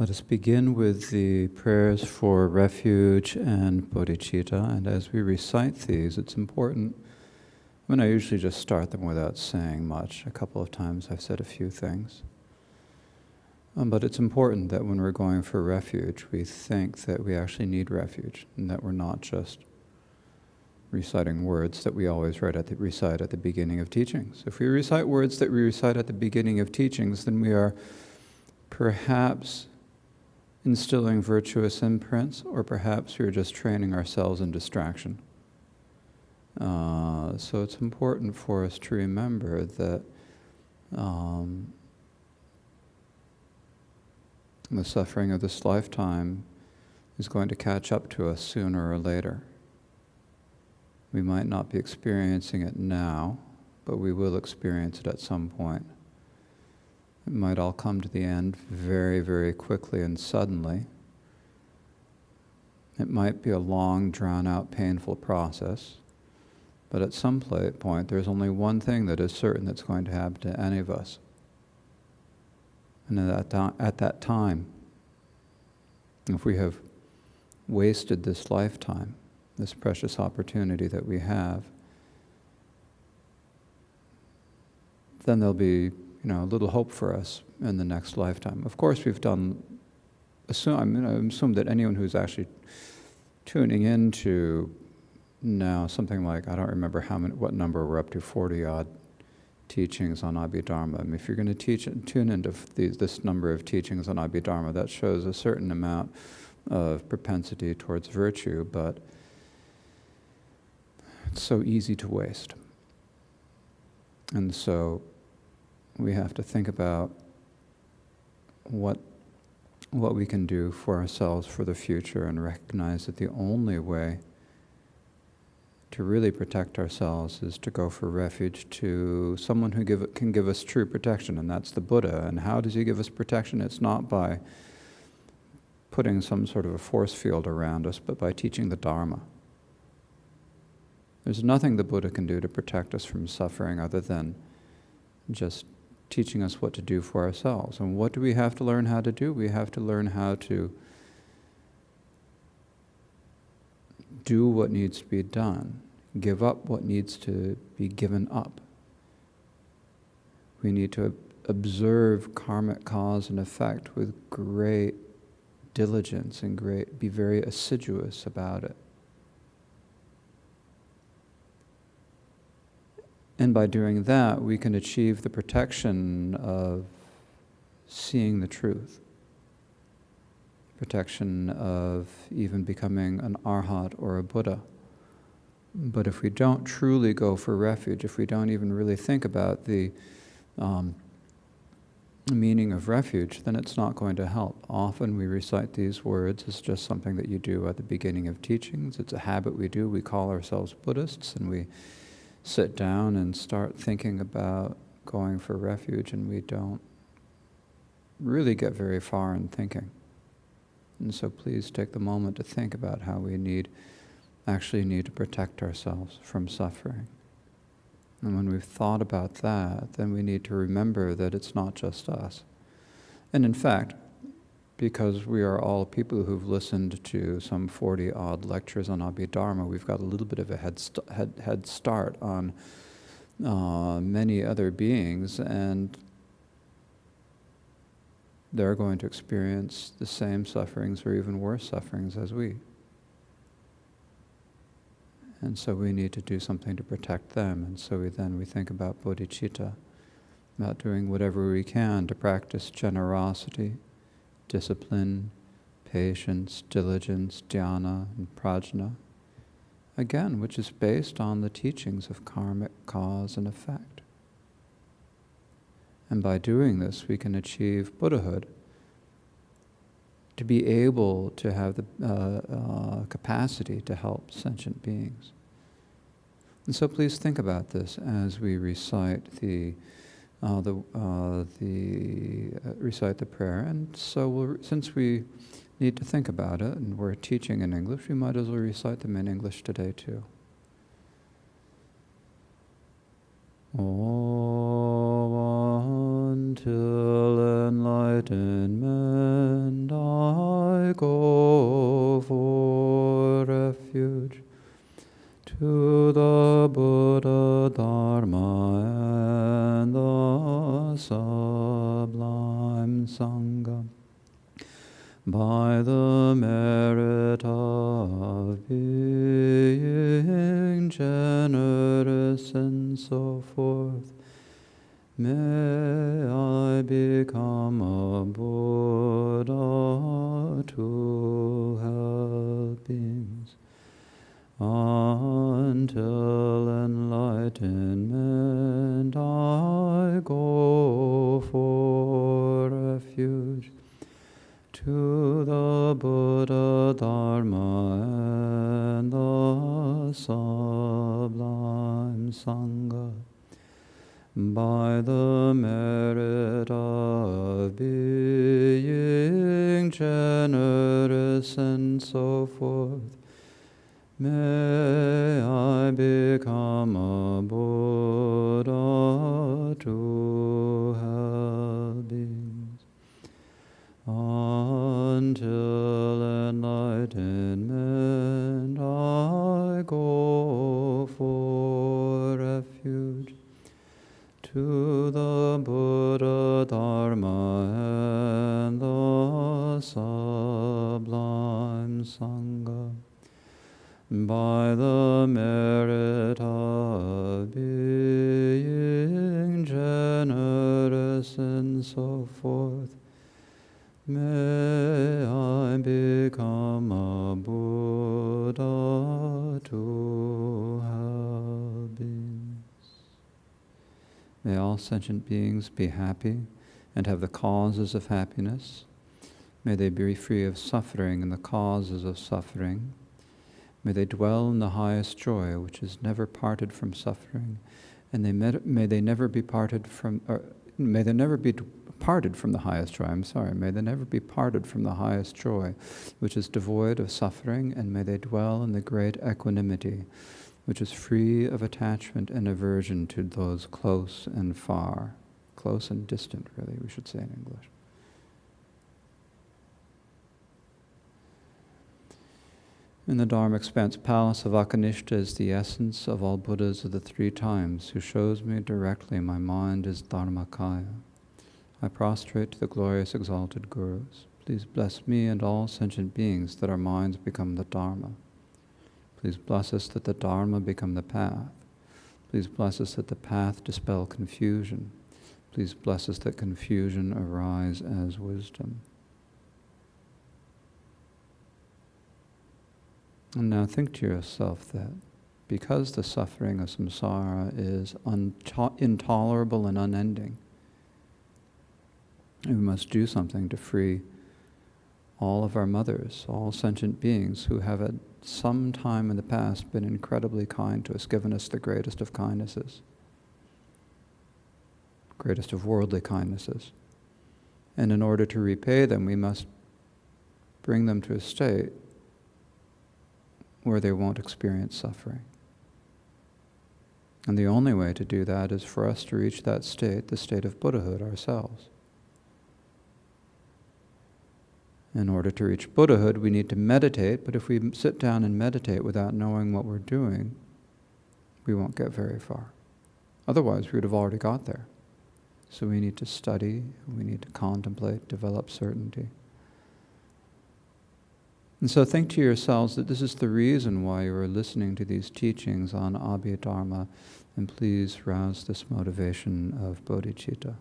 Let us begin with the prayers for refuge and bodhicitta, and as we recite these, it's important. I usually just start them without saying much. A couple of times I've said a few things. But it's important that when we're going for refuge, we think that we actually need refuge, and that we're not just reciting words that we always recite at the beginning of teachings. If we recite words that we recite at the beginning of teachings, then we are perhaps instilling virtuous imprints, or perhaps we're just training ourselves in distraction. So it's important for us to remember that the suffering of this lifetime is going to catch up to us sooner or later. We might not be experiencing it now, but we will experience it at some point. It might all come to the end very, very quickly and suddenly. It might be a long, drawn-out, painful process, but at some point there's only one thing that is certain that's going to happen to any of us. And at that time, if we have wasted this lifetime, this precious opportunity that we have, then there'll be a little hope for us in the next lifetime. Of course, we've assume that anyone who's actually tuning into now something like, I don't remember what number we're up to, 40-odd teachings on Abhidharma. I mean, if you're going to tune into this number of teachings on Abhidharma, that shows a certain amount of propensity towards virtue, but it's so easy to waste. And so we have to think about what we can do for ourselves for the future, and recognize that the only way to really protect ourselves is to go for refuge to someone who can give us true protection, and that's the Buddha. And how does he give us protection? It's not by putting some sort of a force field around us, but by teaching the Dharma. There's nothing the Buddha can do to protect us from suffering other than just teaching us what to do for ourselves. And what do we have to learn how to do? We have to learn how to do what needs to be done, give up what needs to be given up. We need to observe karmic cause and effect with great diligence and be very assiduous about it. And by doing that, we can achieve the protection of seeing the truth, protection of even becoming an Arhat or a Buddha. But if we don't truly go for refuge, if we don't even really think about the meaning of refuge, then it's not going to help. Often we recite these words as just something that you do at the beginning of teachings. It's a habit we do. We call ourselves Buddhists, and we sit down and start thinking about going for refuge, and we don't really get very far in thinking. And so please take the moment to think about how we actually need to protect ourselves from suffering. And when we've thought about that, then we need to remember that it's not just us. And in fact, because we are all people who've listened to some 40-odd lectures on Abhidharma, we've got a little bit of a head start on many other beings, and they're going to experience the same sufferings or even worse sufferings as we. And so we need to do something to protect them. And so we think about bodhicitta, about doing whatever we can to practice generosity, discipline, patience, diligence, dhyana, and prajna, again, which is based on the teachings of karmic cause and effect. And by doing this, we can achieve Buddhahood, to be able to have the capacity to help sentient beings. And so please think about this as we recite the prayer. And so since we need to think about it, and we're teaching in English, we might as well recite them in English today too. All until enlightenment to the Buddha, Dharma, and the sublime Sangha, by the merit of being generous and so forth, may I become a Buddha to help beings until enlightenment I go for refuge to the Buddha, Dharma, and the sublime Sangha, by the merit of being generous and so forth, may I become a Buddha to help beings until enlightenment I go for refuge to the Buddha, Dharma, and the sublime Sangha, by the merit of being generous and so forth, may I become a Buddha to help beings. May all sentient beings be happy and have the causes of happiness. May they be free of suffering and the causes of suffering. May they dwell in the highest joy, which is never parted from suffering, and may they never be parted from, may they never be parted from the highest joy. May they never be parted from the highest joy, which is devoid of suffering, and may they dwell in the great equanimity, which is free of attachment and aversion to those close and far, close and distant, really, we should say in English. In the Dharma Expanse Palace of Akanishta is the essence of all Buddhas of the three times, who shows me directly my mind is Dharmakaya. I prostrate to the glorious exalted Gurus. Please bless me and all sentient beings that our minds become the Dharma. Please bless us that the Dharma become the path. Please bless us that the path dispel confusion. Please bless us that confusion arise as wisdom. And now think to yourself that because the suffering of samsara is intolerable and unending, we must do something to free all of our mothers, all sentient beings who have at some time in the past been incredibly kind to us, given us the greatest of kindnesses, greatest of worldly kindnesses. And in order to repay them, we must bring them to a state where they won't experience suffering. And the only way to do that is for us to reach that state, the state of Buddhahood ourselves. In order to reach Buddhahood, we need to meditate, but if we sit down and meditate without knowing what we're doing, we won't get very far. Otherwise, we would have already got there. So we need to study, we need to contemplate, develop certainty. And so think to yourselves that this is the reason why you are listening to these teachings on Abhidharma, and please rouse this motivation of bodhicitta.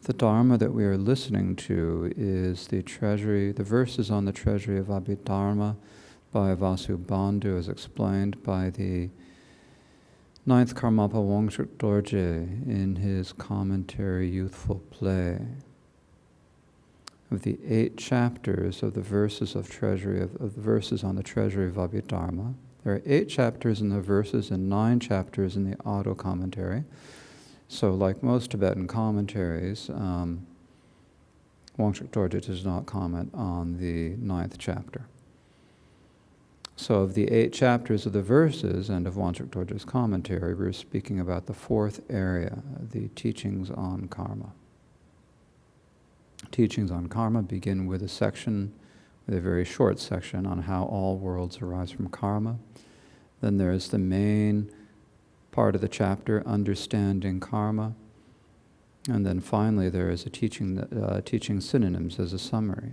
The Dharma that we are listening to is the Treasury, the verses on the Treasury of Abhidharma by Vasubandhu, as explained by the Ninth Karmapa Wangchuk Dorje in his commentary Youthful Play. Of the 8 chapters of the verses of Treasury of the verses on the Treasury of Abhidharma, there are 8 chapters in the verses and 9 chapters in the auto commentary. So, like most Tibetan commentaries, Wangchuk Dorje does not comment on the 9th chapter. So of the 8 chapters of the verses and of Wangchuk Dorje's commentary, we're speaking about the 4th area, the teachings on karma. Teachings on karma begin with a section with a very short section on how all worlds arise from karma. Then there is the main part of the chapter, Understanding Karma. And then finally there is a teaching synonyms as a summary.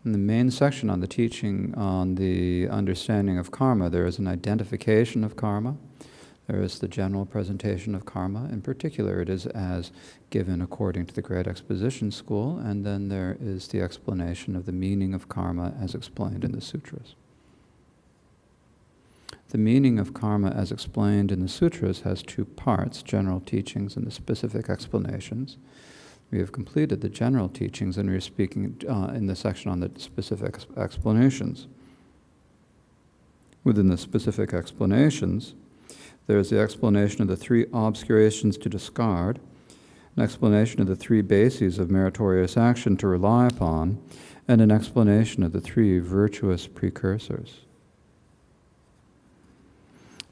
In the main section on the teaching on the understanding of karma, there is an identification of karma. There is the general presentation of karma. In particular, it is as given according to the Great Exposition School, and then there is the explanation of the meaning of karma as explained in the sutras. The meaning of karma as explained in the sutras has two parts, general teachings and the specific explanations. We have completed the general teachings and we are speaking in the section on the specific explanations. Within the specific explanations, there is the explanation of the three obscurations to discard, an explanation of the three bases of meritorious action to rely upon, and an explanation of the three virtuous precursors.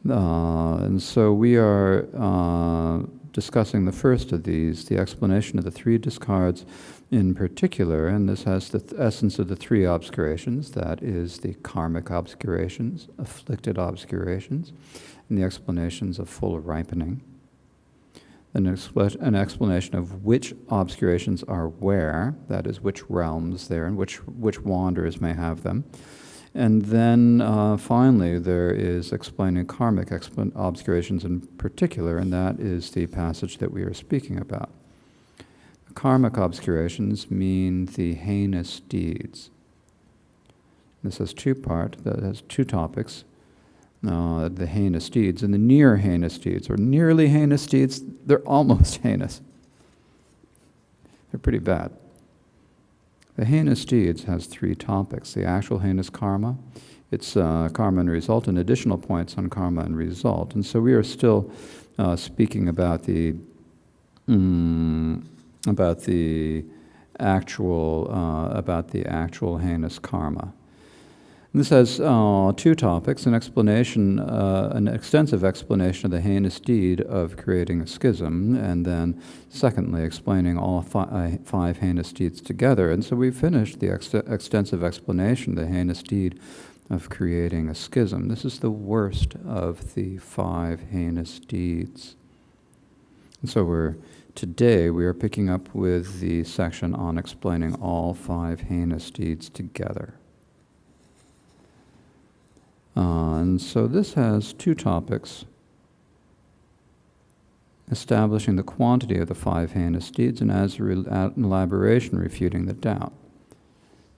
And so we are discussing the first of these, the explanation of the three discards in particular, and this has the essence of the three obscurations, that is the karmic obscurations, afflicted obscurations, and the explanations of full ripening. Then an explanation of which obscurations are where, that is, which realms they're in, which wanderers may have them. And then finally there is explaining karmic obscurations in particular, and that is the passage that we are speaking about. The karmic obscurations mean the heinous deeds. This has that has two topics, the heinous deeds and the near-heinous deeds, or nearly heinous deeds. They're almost heinous. They're pretty bad. The heinous deeds has three topics. The actual heinous karma, its karma and result, and additional points on karma and result. And so we are still speaking about the actual heinous karma. And this has two topics: an explanation, an extensive explanation of the heinous deed of creating a schism, and then secondly, explaining all five heinous deeds together. And so we finished the extensive explanation of the heinous deed of creating a schism. This is the worst of the five heinous deeds. And so today we are picking up with the section on explaining all five heinous deeds together. And so this has two topics: establishing the quantity of the five heinous deeds, and as an elaboration, refuting the doubt.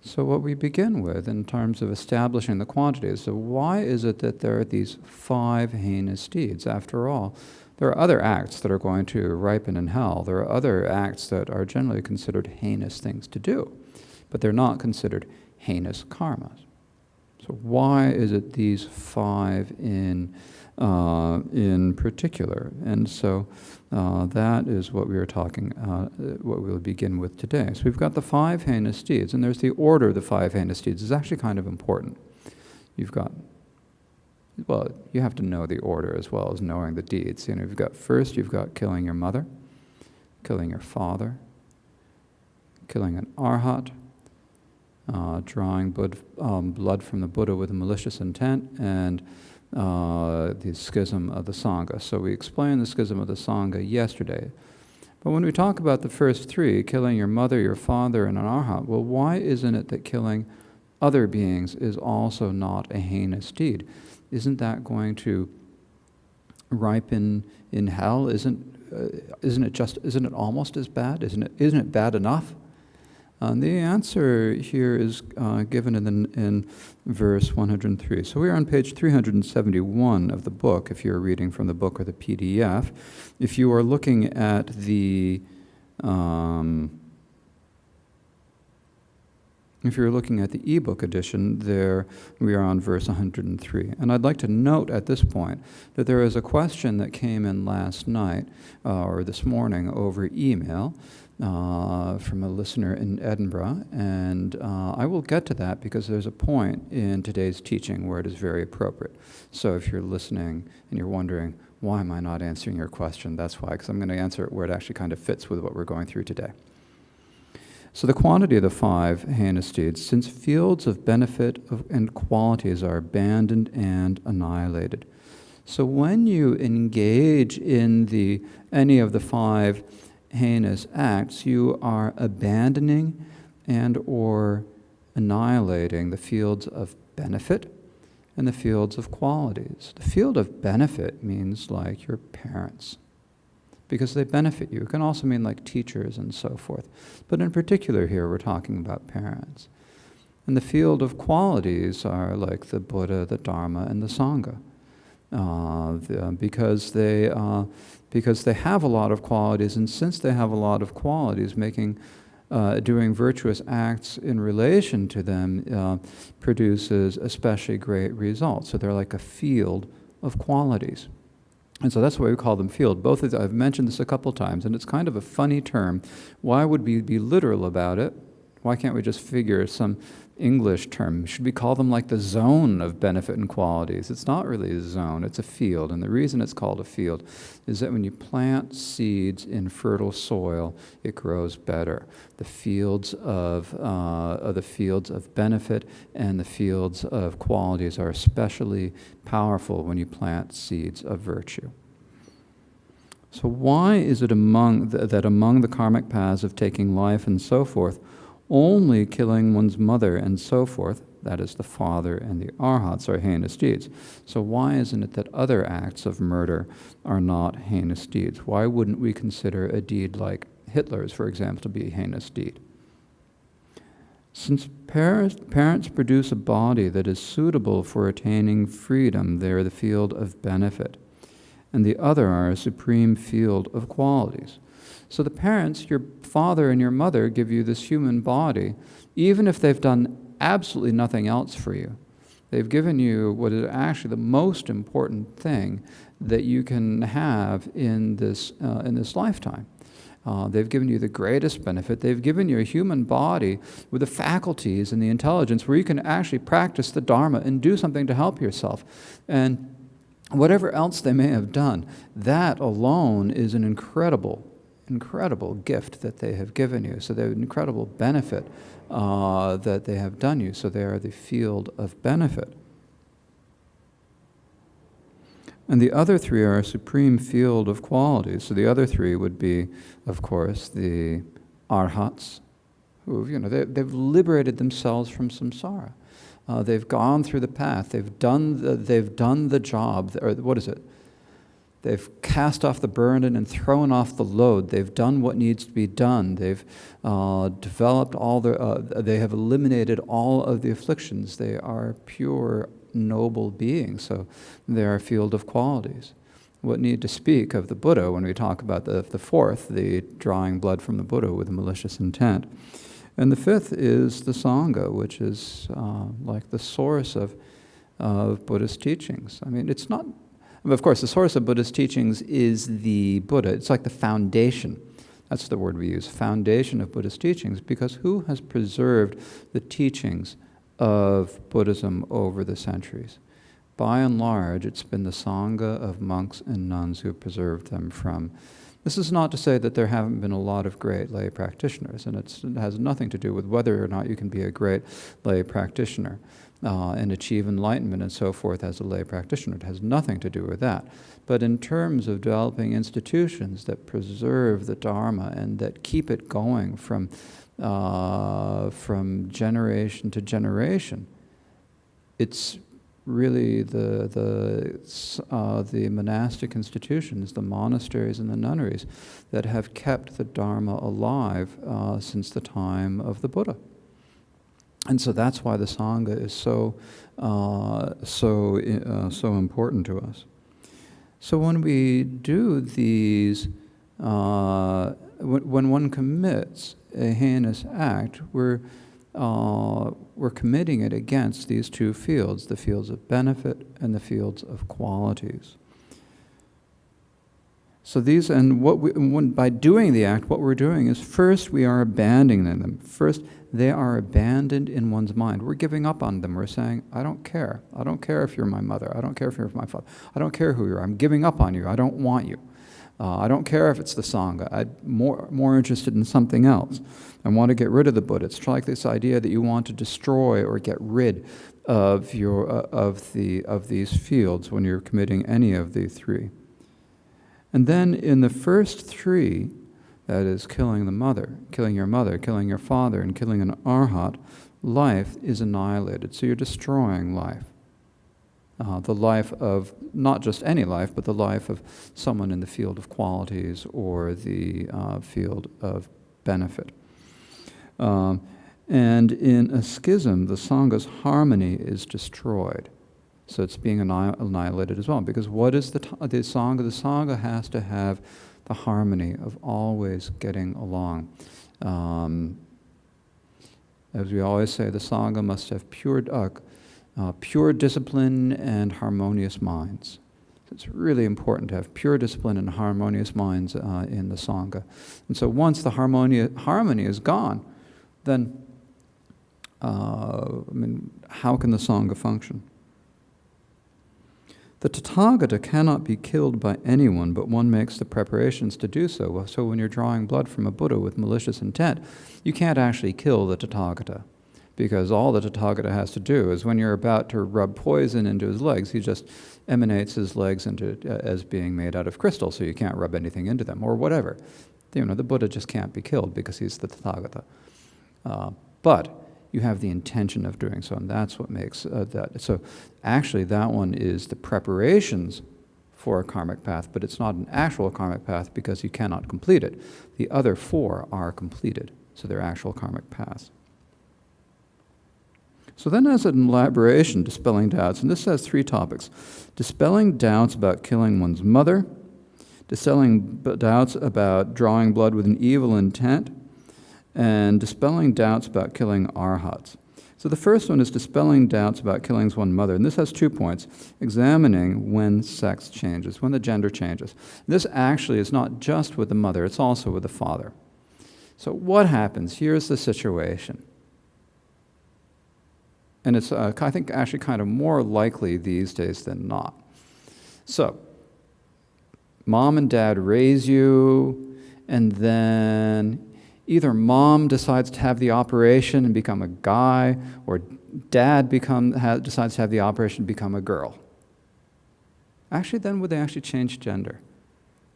So what we begin with in terms of establishing the quantity is, so why is it that there are these five heinous deeds? After all, there are other acts that are going to ripen in hell. There are other acts that are generally considered heinous things to do, but they're not considered heinous karmas. So why is it these five in particular? And so that is what we are talking, what we'll begin with today. So we've got the five heinous deeds, and there's the order of the five heinous deeds. It's actually kind of important. You have to know the order as well as knowing the deeds. You've got killing your mother, killing your father, killing an Arhat, drawing blood from the Buddha with a malicious intent, and the schism of the Sangha. So we explained the schism of the Sangha yesterday. But when we talk about the first three, killing your mother, your father, and an Arhat, well, why isn't it that killing other beings is also not a heinous deed? Isn't that going to ripen in hell? Isn't it almost as bad? Isn't it bad enough? The answer here is given in verse 103. So we are on page 371 of the book, if you're reading from the book or the PDF. If you are looking at the ebook edition, there we are on verse 103. And I'd like to note at this point that there is a question that came in last night or this morning over email from a listener in Edinburgh, and I will get to that because there's a point in today's teaching where it is very appropriate. So if you're listening and you're wondering, why am I not answering your question? That's why, because I'm going to answer it where it actually kind of fits with what we're going through today. So the quantity of the 5 heinous deeds, since fields of benefit and qualities are abandoned and annihilated. So when you engage in any of the 5 heinous acts, you are abandoning and or annihilating the fields of benefit and the fields of qualities. The field of benefit means like your parents, because they benefit you. It can also mean like teachers and so forth. But in particular here, we're talking about parents. And the field of qualities are like the Buddha, the Dharma, and the Sangha. Because they have a lot of qualities, and since they have a lot of qualities, doing virtuous acts in relation to them produces especially great results. So they're like a field of qualities. And so that's why we call them field. I've mentioned this a couple times, and it's kind of a funny term. Why would we be literal about it? Why can't we just figure some English term? Should we call them like the zone of benefit and qualities? It's not really a zone, it's a field. And the reason it's called a field is that when you plant seeds in fertile soil, it grows better. The fields of benefit and the fields of qualities are especially powerful when you plant seeds of virtue. So why is it among the karmic paths of taking life and so forth, only killing one's mother and so forth, that is the father and the arhats, are heinous deeds? So why isn't it that other acts of murder are not heinous deeds? Why wouldn't we consider a deed like Hitler's, for example, to be a heinous deed? Since parents produce a body that is suitable for attaining freedom, they are the field of benefit, and the other are a supreme field of qualities. So the parents, your father and your mother, give you this human body, even if they've done absolutely nothing else for you. They've given you what is actually the most important thing that you can have in this lifetime. They've given you the greatest benefit. They've given you a human body with the faculties and the intelligence where you can actually practice the Dharma and do something to help yourself. And whatever else they may have done, that alone is an incredible gift that they have given you. So they have an incredible benefit that they have done you. So they are the field of benefit. And the other 3 are a supreme field of qualities. So the other 3 would be, of course, the arhats, who they've liberated themselves from samsara. They've gone through the path. They've done the job. Or what is it? They've cast off the burden and thrown off the load. They've done what needs to be done. They've developed they have eliminated all of the afflictions. They are pure, noble beings. So they are a field of qualities. What need to speak of the Buddha when we talk about the 4th, the drawing blood from the Buddha with malicious intent. And the 5th is the Sangha, which is like the source of Buddhist teachings. I mean, it's not... Of course, the source of Buddhist teachings is the Buddha. It's like the foundation. That's the word we use, foundation of Buddhist teachings, because who has preserved the teachings of Buddhism over the centuries? By and large, it's been the Sangha of monks and nuns who have preserved them from. This is not to say that there haven't been a lot of great lay practitioners, and it has nothing to do with whether or not you can be a great lay practitioner and achieve enlightenment and so forth as a lay practitioner. It has nothing to do with that. But in terms of developing institutions that preserve the Dharma and that keep it going from generation to generation, it's really the monastic institutions, the monasteries and the nunneries that have kept the Dharma alive since the time of the Buddha. And so that's why the Sangha is so important to us. So when we do these, when one commits a heinous act, we're committing it against these 2 fields, the fields of benefit and the fields of qualities. So these, and by doing the act, what we're doing is first we are abandoning them. First, they are abandoned in one's mind. We're giving up on them. We're saying, I don't care. I don't care if you're my mother. I don't care if you're my father. I don't care who you are. I'm giving up on you. I don't want you. I don't care if it's the Sangha. I'm more interested in something else. I want to get rid of the Buddha. It's like this idea that you want to destroy or get rid of these fields when you're committing any of the three. And then in the first three, that is killing the mother, killing your father, and killing an Arhat, life is annihilated. So you're destroying life. The life of, not just any life, but the life of someone in the field of qualities or the field of benefit. And in a schism, the Sangha's harmony is destroyed. So it's being annihilated as well. Because what is the Sangha? The Sangha has to have the harmony of always getting along. As we always say, the Sangha must have pure discipline and harmonious minds. So it's really important to have pure discipline and harmonious minds in the Sangha. And so once the harmony is gone, then how can the Sangha function? The Tathagata cannot be killed by anyone, but one makes the preparations to do so. So when you're drawing blood from a Buddha with malicious intent, you can't actually kill the Tathagata, because all the Tathagata has to do is when you're about to rub poison into his legs, he just emanates his legs as being made out of crystal, so you can't rub anything into them, or whatever. The Buddha just can't be killed because he's the Tathagata. But you have the intention of doing so, and that's what makes that. So actually that one is the preparations for a karmic path, but it's not an actual karmic path because you cannot complete it. The other four are completed, so they're actual karmic paths. So then as an elaboration, dispelling doubts, and this has three topics. Dispelling doubts about killing one's mother, dispelling doubts about drawing blood with an evil intent, and dispelling doubts about killing arhats. So the first one is dispelling doubts about killing one's mother, and this has 2 points. Examining when sex changes, when the gender changes. This actually is not just with the mother, it's also with the father. So what happens? Here's the situation. And it's, I think, actually kind of more likely these days than not. So, mom and dad raise you, and then either mom decides to have the operation and become a guy, or dad decides to have the operation and become a girl. Actually, then would they actually change gender?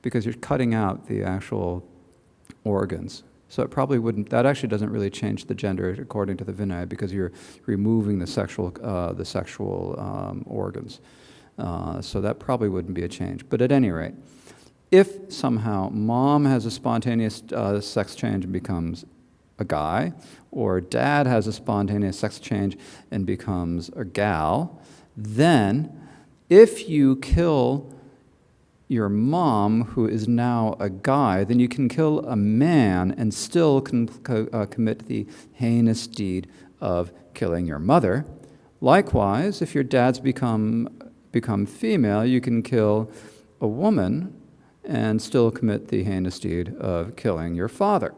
Because you're cutting out the actual organs. So it probably wouldn't, that actually doesn't really change the gender according to the Vinaya, because you're removing the sexual organs. So that probably wouldn't be a change. But at any rate, if somehow mom has a spontaneous sex change and becomes a guy, or dad has a spontaneous sex change and becomes a gal, then if you kill your mom, who is now a guy, then you can kill a man and still commit the heinous deed of killing your mother. Likewise, if your dad's become female, you can kill a woman and still commit the heinous deed of killing your father.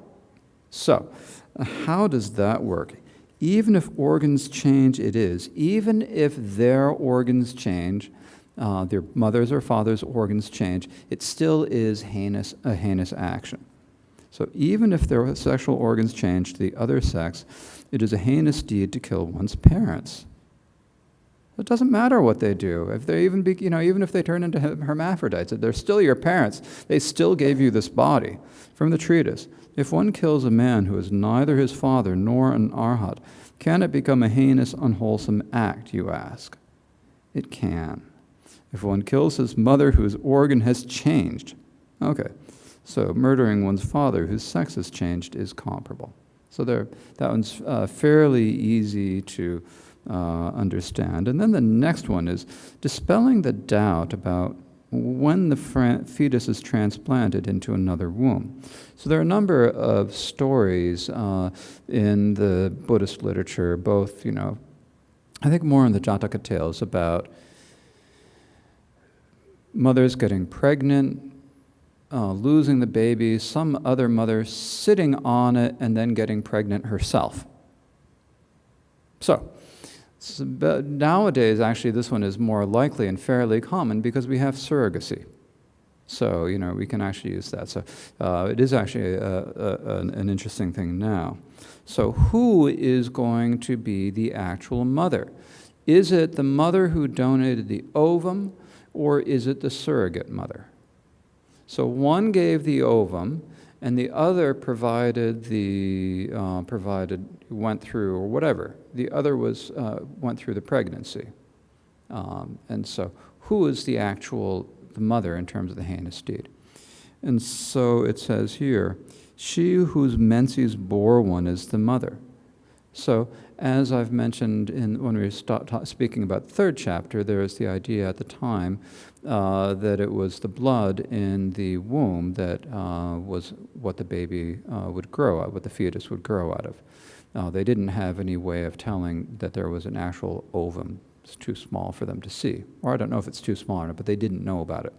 So, how does that work? Even if organs change, even if their organs change, their mother's or father's organs change, it still is a heinous action. So even if their sexual organs change to the other sex, it is a heinous deed to kill one's parents. It doesn't matter what they do. If they even if they turn into hermaphrodites, they're still your parents. They still gave you this body. From the treatise, if one kills a man who is neither his father nor an arhat, can it become a heinous, unwholesome act, you ask? It can. If one kills his mother whose organ has changed, okay, so murdering one's father whose sex has changed is comparable. So that one's fairly easy to understand. And then the next one is dispelling the doubt about when the fetus is transplanted into another womb. So there are a number of stories in the Buddhist literature, both, I think more in the Jataka tales, about mothers getting pregnant, losing the baby, some other mother sitting on it and then getting pregnant herself. But nowadays, actually, this one is more likely and fairly common because we have surrogacy. So, we can actually use that. So it is actually an interesting thing now. So who is going to be the actual mother? Is it the mother who donated the ovum, or is it the surrogate mother? So one gave the ovum, and the other went through, or whatever. The other went through the pregnancy. And so who is the mother in terms of the heinous deed? And so it says here, she whose menses bore one is the mother. So as I've mentioned when we were speaking about the third chapter, there is the idea at the time that it was the blood in the womb that was what the baby would grow out, what the fetus would grow out of. They didn't have any way of telling that there was an actual ovum. It's too small for them to see. Or I don't know if it's too small or not, but they didn't know about it.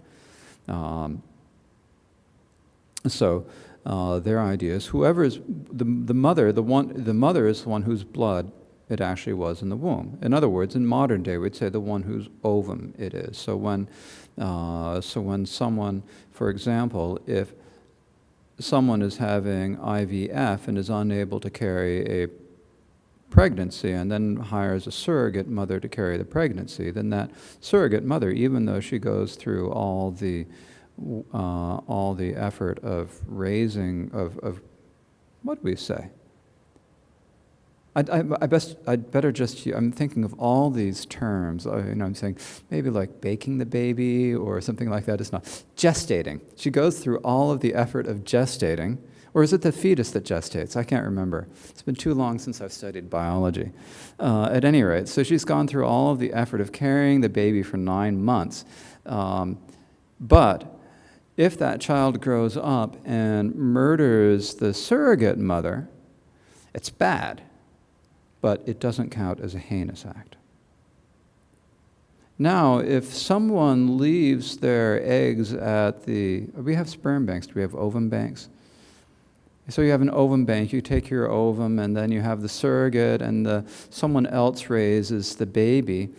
So their idea is whoever is the mother, the mother is the one whose blood it actually was in the womb. In other words, in modern day, we'd say the one whose ovum it is. So when someone, for example, if someone is having IVF and is unable to carry a pregnancy and then hires a surrogate mother to carry the pregnancy, then that surrogate mother, even though she goes through all the effort of raising, of what do we say? I'd better just, I'm thinking of all these terms, I'm saying maybe like baking the baby or something like that. It's not. Gestating. She goes through all of the effort of gestating, or is it the fetus that gestates? I can't remember. It's been too long since I've studied biology. At any rate, so she's gone through all of the effort of carrying the baby for 9 months. But if that child grows up and murders the surrogate mother, it's bad, but it doesn't count as a heinous act. Now, if someone leaves their eggs we have sperm banks, do we have ovum banks? So you have an ovum bank, you take your ovum, and then you have the surrogate, and someone else raises the baby,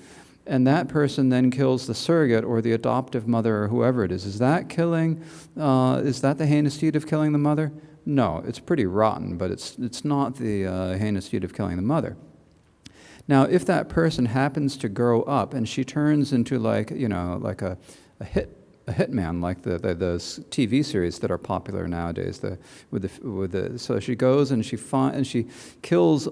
and that person then kills the surrogate or the adoptive mother or whoever it is. Is that the heinous deed of killing the mother? No, it's pretty rotten, but it's not the heinous deed of killing the mother. Now, if that person happens to grow up and she turns into like a hitman, like those TV series that are popular nowadays, so she goes and she kills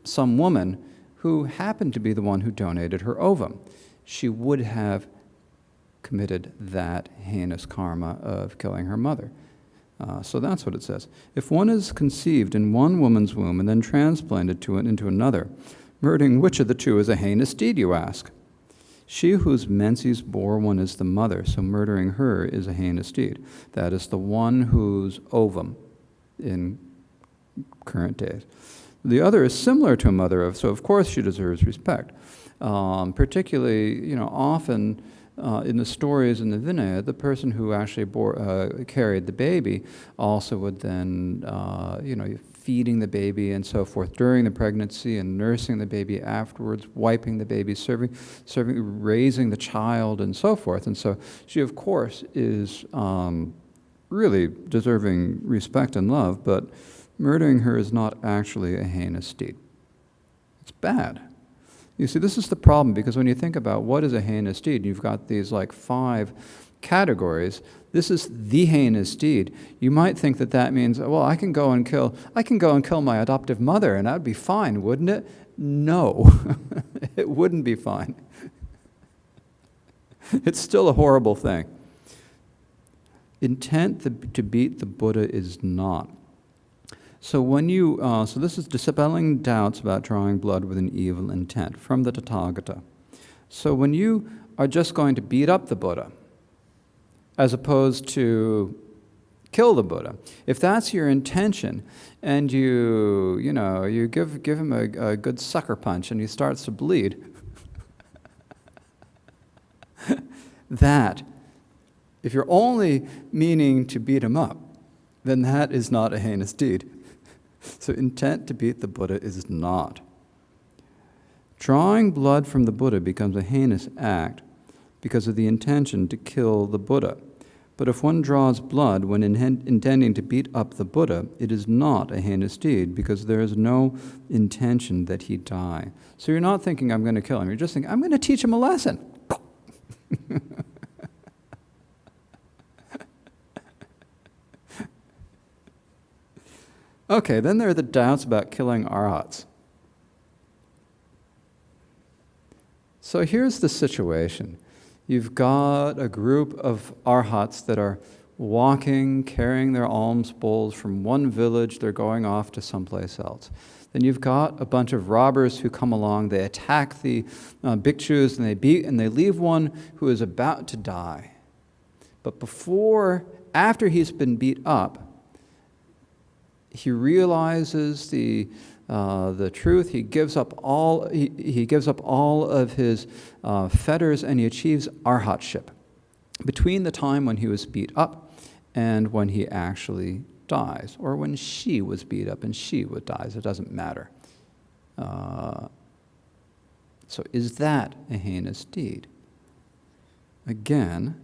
some woman who happened to be the one who donated her ovum, she would have committed that heinous karma of killing her mother. So that's what it says. If one is conceived in one woman's womb and then transplanted into another, murdering which of the two is a heinous deed, you ask? She whose menses bore one is the mother, so murdering her is a heinous deed. That is the one whose ovum in current days. The other is similar to a mother, so of course she deserves respect. Particularly, often in the stories in the Vinaya, the person who actually carried the baby also would then, feeding the baby and so forth during the pregnancy and nursing the baby afterwards, wiping the baby, serving, raising the child and so forth. And so she, of course, is really deserving respect and love, but murdering her is not actually a heinous deed. It's bad. You see, this is the problem, because when you think about what is a heinous deed, you've got these 5 categories. This is the heinous deed. You might think that means, well, I can go and kill my adoptive mother, and that would be fine, wouldn't it? No, it wouldn't be fine. It's still a horrible thing. Intent to beat the Buddha is not. So so this is dispelling doubts about drawing blood with an evil intent from the Tathagata. So when you are just going to beat up the Buddha, as opposed to kill the Buddha, if that's your intention, and you give him a good sucker punch and he starts to bleed, that, if you're only meaning to beat him up, then that is not a heinous deed. So intent to beat the Buddha is not. Drawing blood from the Buddha becomes a heinous act because of the intention to kill the Buddha. But if one draws blood when intending to beat up the Buddha, it is not a heinous deed because there is no intention that he die. So you're not thinking, I'm going to kill him. You're just thinking, I'm going to teach him a lesson. Okay, then there are the doubts about killing arhats. So here's the situation. You've got a group of arhats that are walking, carrying their alms bowls from one village, they're going off to someplace else. Then you've got a bunch of robbers who come along, they attack the bhikshus, and they leave one who is about to die. But after he's been beat up, he realizes the truth. He gives up all. He gives up all of his fetters, and he achieves arhatship. Between the time when he was beat up and when he actually dies, or when she was beat up and she dies, it doesn't matter. So, is that a heinous deed? Again,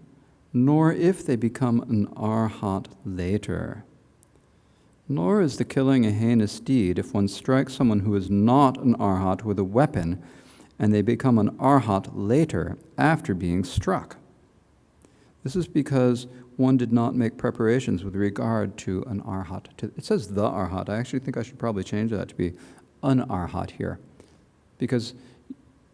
nor if they become an arhat later. Nor is the killing a heinous deed if one strikes someone who is not an arhat with a weapon and they become an arhat later after being struck. This is because one did not make preparations with regard to an arhat. It says the arhat. I actually think I should probably change that to be an arhat here, because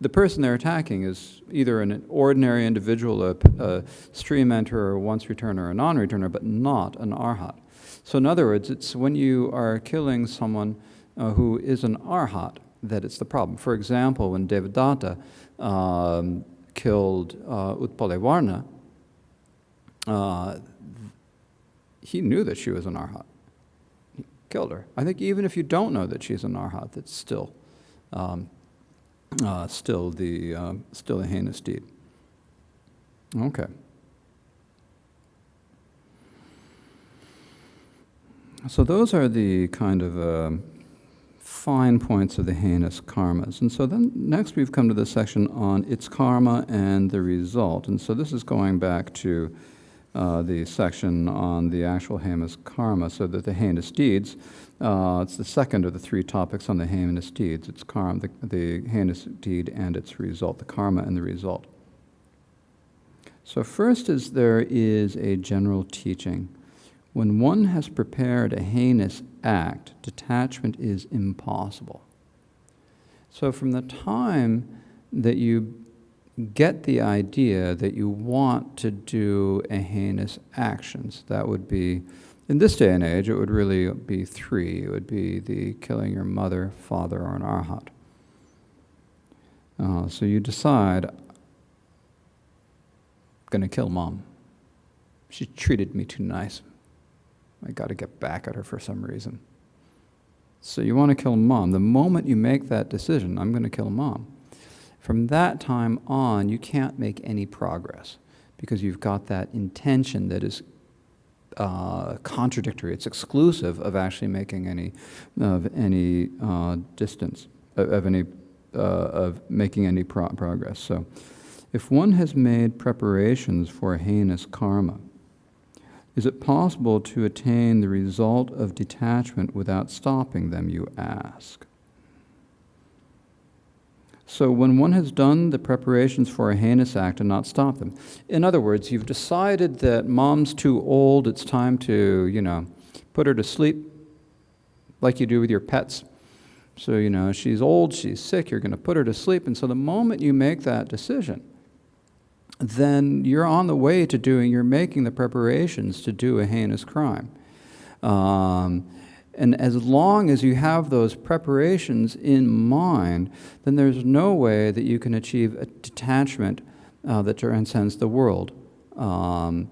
the person they're attacking is either an ordinary individual, a stream enterer, a once returner, or a non-returner, but not an arhat. So in other words, it's when you are killing someone who is an arhat that it's the problem. For example, when Devadatta killed Utpalavarna, he knew that she was an arhat. He killed her. I think even if you don't know that she's an arhat, it's still a heinous deed. Okay. So those are the kind of fine points of the heinous karmas. And so then next we've come to the section on its karma and the result. And so this is going back to the section on the actual heinous karma, so that the heinous deeds, it's the second of the three topics on the heinous deeds. It's karma, the heinous deed and its result, the karma and the result. So first there is a general teaching. When one has prepared a heinous act, detachment is impossible. So from the time that you get the idea that you want to do a heinous actions, that would be, in this day and age, it would really be three. It would be the killing your mother, father, or an arhat. So you decide, I'm going to kill mom. She treated me too nice. I got to get back at her for some reason. So you want to kill mom. The moment you make that decision, I'm going to kill mom, from that time on, you can't make any progress because you've got that intention that is contradictory. It's exclusive of actually making any distance, of making any progress. So, if one has made preparations for a heinous karma, is it possible to attain the result of detachment without stopping them, you ask? So when one has done the preparations for a heinous act and not stopped them, in other words, you've decided that mom's too old, it's time to, put her to sleep, like you do with your pets. So, she's old, she's sick, you're going to put her to sleep. And so the moment you make that decision, then you're on the way to you're making the preparations to do a heinous crime. And as long as you have those preparations in mind, then there's no way that you can achieve a detachment that transcends the world. So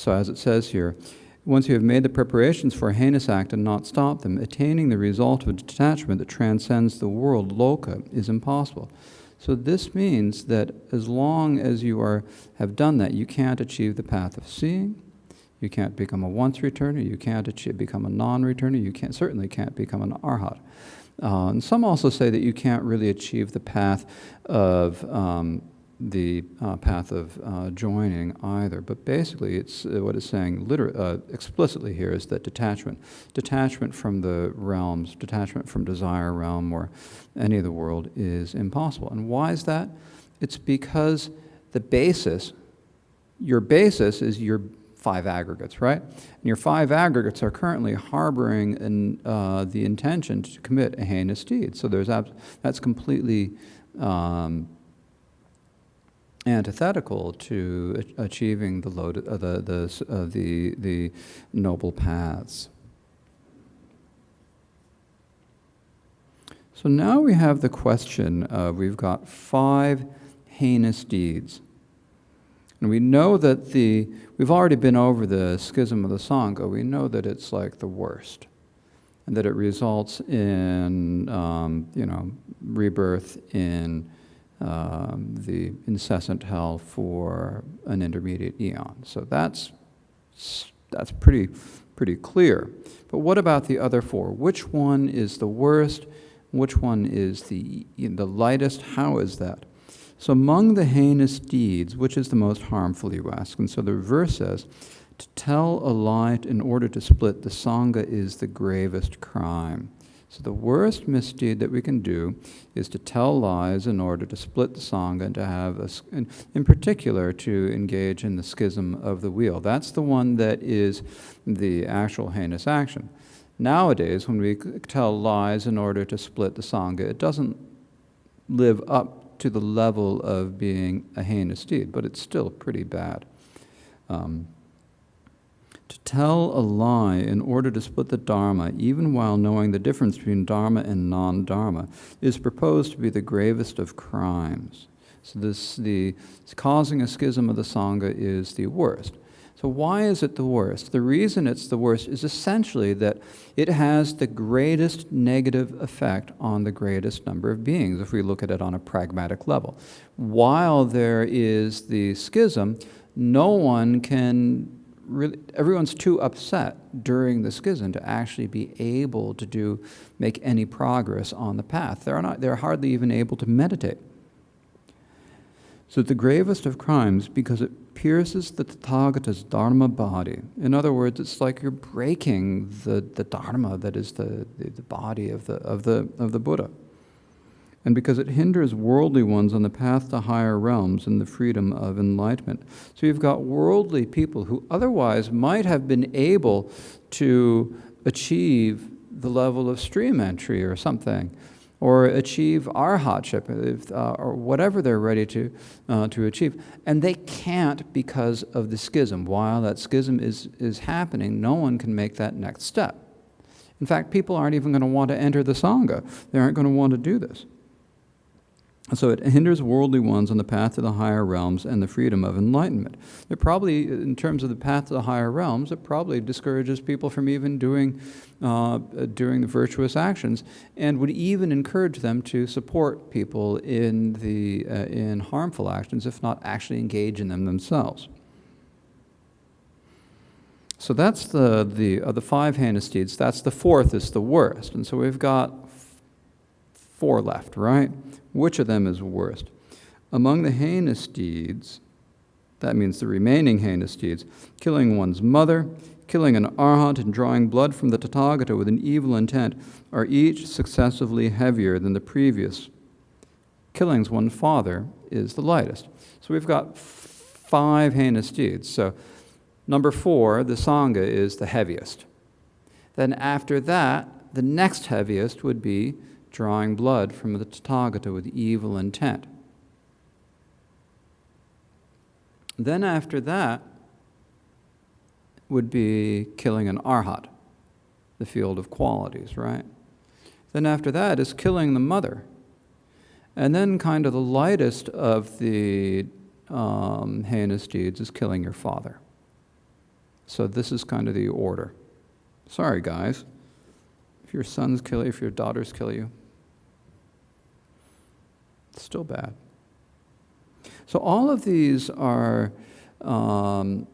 as it says here, once you have made the preparations for a heinous act and not stopped them, attaining the result of a detachment that transcends the world, loka, is impossible. So this means that as long as you have done that, you can't achieve the path of seeing. You can't become a once returner. You can't become a non-returner. You certainly can't become an arhat. And some also say that you can't really achieve the path of path of joining either. But basically, it's what it's saying explicitly here is that detachment from the realms, detachment from desire realm or any of the world is impossible. And why is that? It's because the basis, your basis is your 5 aggregates, right? And your 5 aggregates are currently harboring the intention to commit a heinous deed. So that's completely antithetical to achieving the noble paths. So now we have the question of, we've got 5 heinous deeds. And we know that we've already been over the schism of the Sangha. We know that it's like the worst, and that it results in, rebirth in the incessant hell for an intermediate eon. So that's pretty clear. But what about the other 4? Which one is the worst? Which one is the lightest? How is that? So among the heinous deeds, which is the most harmful, you ask? And so the verse says, to tell a lie in order to split the Sangha is the gravest crime. So the worst misdeed that we can do is to tell lies in order to split the Sangha and to have, in particular, to engage in the schism of the wheel. That's the one that is the actual heinous action. Nowadays, when we tell lies in order to split the Sangha, it doesn't live up to the level of being a heinous deed, but it's still pretty bad. To tell a lie in order to split the Dharma, even while knowing the difference between Dharma and non-Dharma, is proposed to be the gravest of crimes. So causing a schism of the Sangha is the worst. So why is it the worst? The reason it's the worst is essentially that it has the greatest negative effect on the greatest number of beings, if we look at it on a pragmatic level. While there is the schism, no one can really, everyone's too upset during the schism to actually be able to make any progress on the path. They're hardly even able to meditate. So the gravest of crimes, because it pierces the Tathagata's Dharma body. In other words, it's like you're breaking the Dharma that is the body of the Buddha. And because it hinders worldly ones on the path to higher realms and the freedom of enlightenment. So you've got worldly people who otherwise might have been able to achieve the level of stream entry or something, or achieve arhatship, or whatever they're ready to achieve. And they can't because of the schism. While that schism is happening, no one can make that next step. In fact, people aren't even going to want to enter the Sangha. They aren't going to want to do this. So it hinders worldly ones on the path to the higher realms and the freedom of enlightenment. It probably, in terms of the path to the higher realms, it probably discourages people from even doing the virtuous actions, and would even encourage them to support people in harmful actions, if not actually engage in them themselves. So that's the 5 heinous deeds. That's the 4th is the worst, and so we've got 4 left, right? Which of them is worst? Among the heinous deeds, that means the remaining heinous deeds, killing one's mother, killing an arhat, and drawing blood from the Tathagata with an evil intent are each successively heavier than the previous. Killing one's father is the lightest. So we've got 5 heinous deeds. So number 4, the Sangha, is the heaviest. Then after that, the next heaviest would be drawing blood from the Tathagata with evil intent. Then after that would be killing an arhat, the field of qualities, right? Then after that is killing the mother. And then kind of the lightest of the heinous deeds is killing your father. So this is kind of the order. Sorry, guys. If your sons kill you, if your daughters kill you, it's still bad. So all of these are, when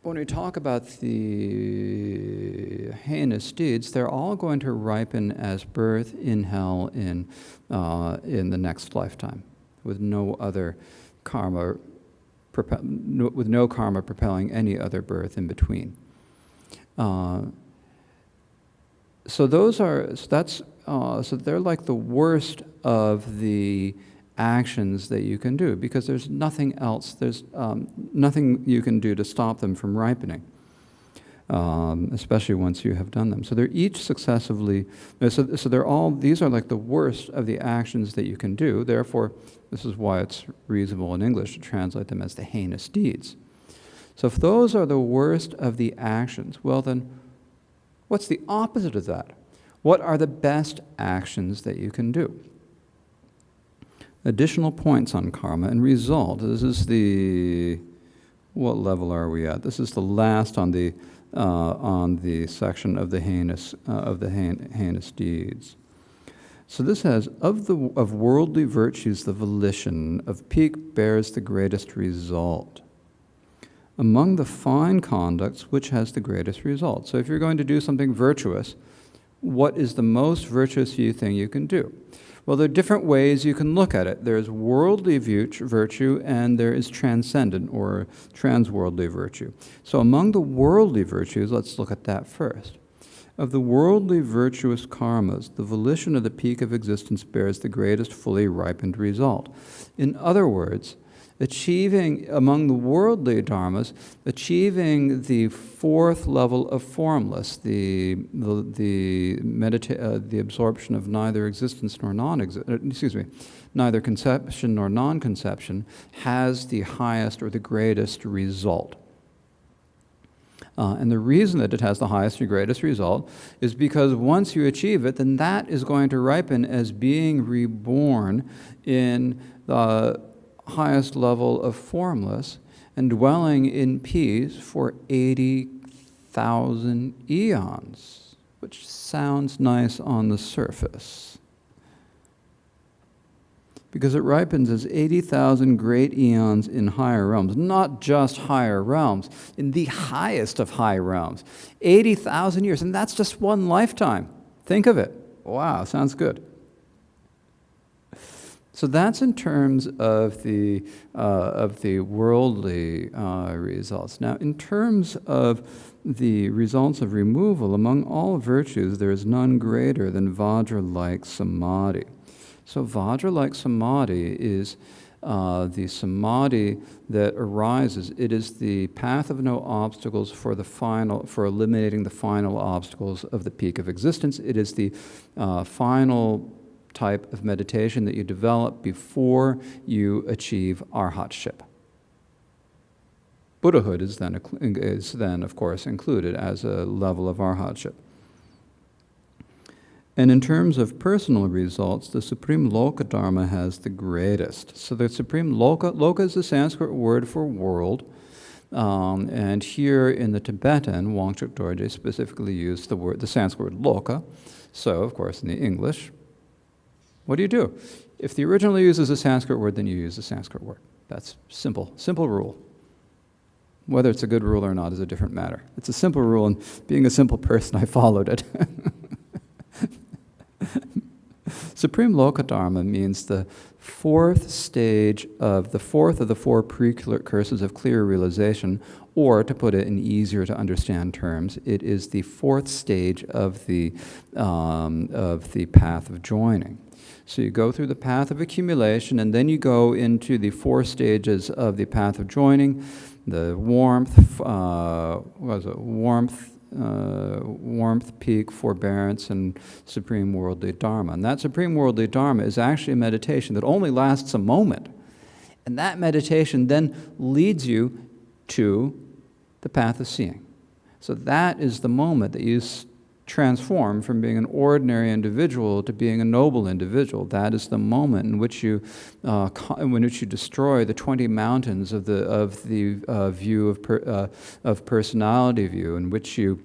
we talk about the heinous deeds, they're all going to ripen as birth in hell in the next lifetime, with no other karma, with no karma propelling any other birth in between. So they're like the worst of the actions that you can do, because there's nothing else, there's nothing you can do to stop them from ripening, especially once you have done them. So they're each successively, so these are like the worst of the actions that you can do. Therefore, this is why it's reasonable in English to translate them as the heinous deeds. So if those are the worst of the actions, well then, what's the opposite of that? What are the best actions that you can do? Additional points on karma and result. This is what level are we at? This is the last on the section of the heinous deeds. So this has, of worldly virtues, the volition of pique bears the greatest result. Among the fine conducts, which has the greatest result? So if you're going to do something virtuous, what is the most virtuous thing you can do? Well, there are different ways you can look at it. There's worldly virtue, and there is transcendent or transworldly virtue. So among the worldly virtues, let's look at that first. Of the worldly virtuous karmas, the volition of the peak of existence bears the greatest fully ripened result. In other words, among the worldly dharmas, achieving the fourth level of formless, the absorption of neither existence nor neither conception nor non-conception, has the highest or the greatest result. And the reason that it has the highest or greatest result is because once you achieve it, then that is going to ripen as being reborn in the highest level of formless and dwelling in peace for 80,000 eons, which sounds nice on the surface. Because it ripens as 80,000 great eons in higher realms, not just higher realms, in the highest of high realms. 80,000 years, and that's just one lifetime. Think of it. Wow, sounds good. So that's in terms of the worldly results. Now, in terms of the results of removal, among all virtues, there is none greater than Vajra-like samadhi. So Vajra-like samadhi is the samadhi that arises. It is the path of no obstacles for eliminating the final obstacles of the peak of existence. It is the final type of meditation that you develop before you achieve arhatship. Buddhahood is then, of course, included as a level of arhatship. And in terms of personal results, the supreme loka dharma has the greatest. So the supreme loka is the Sanskrit word for world. And here in the Tibetan, Wangchuk Dorje specifically used the Sanskrit word loka. So, of course, in the English, what do? If the original uses a Sanskrit word, then you use the Sanskrit word. That's simple rule. Whether it's a good rule or not is a different matter. It's a simple rule, and being a simple person, I followed it. Supreme Loka Dharma means the fourth of the four precursors of clear realization, or to put it in easier to understand terms, it is the fourth stage of the path of joining. So you go through the path of accumulation, and then you go into the four stages of the path of joining: the warmth, peak, forbearance, and supreme worldly dharma. And that supreme worldly dharma is actually a meditation that only lasts a moment. And that meditation then leads you to the path of seeing. So that is the moment that you transform from being an ordinary individual to being a noble individual. That is the moment in which you destroy the 20 mountains of the view of personality view, in which you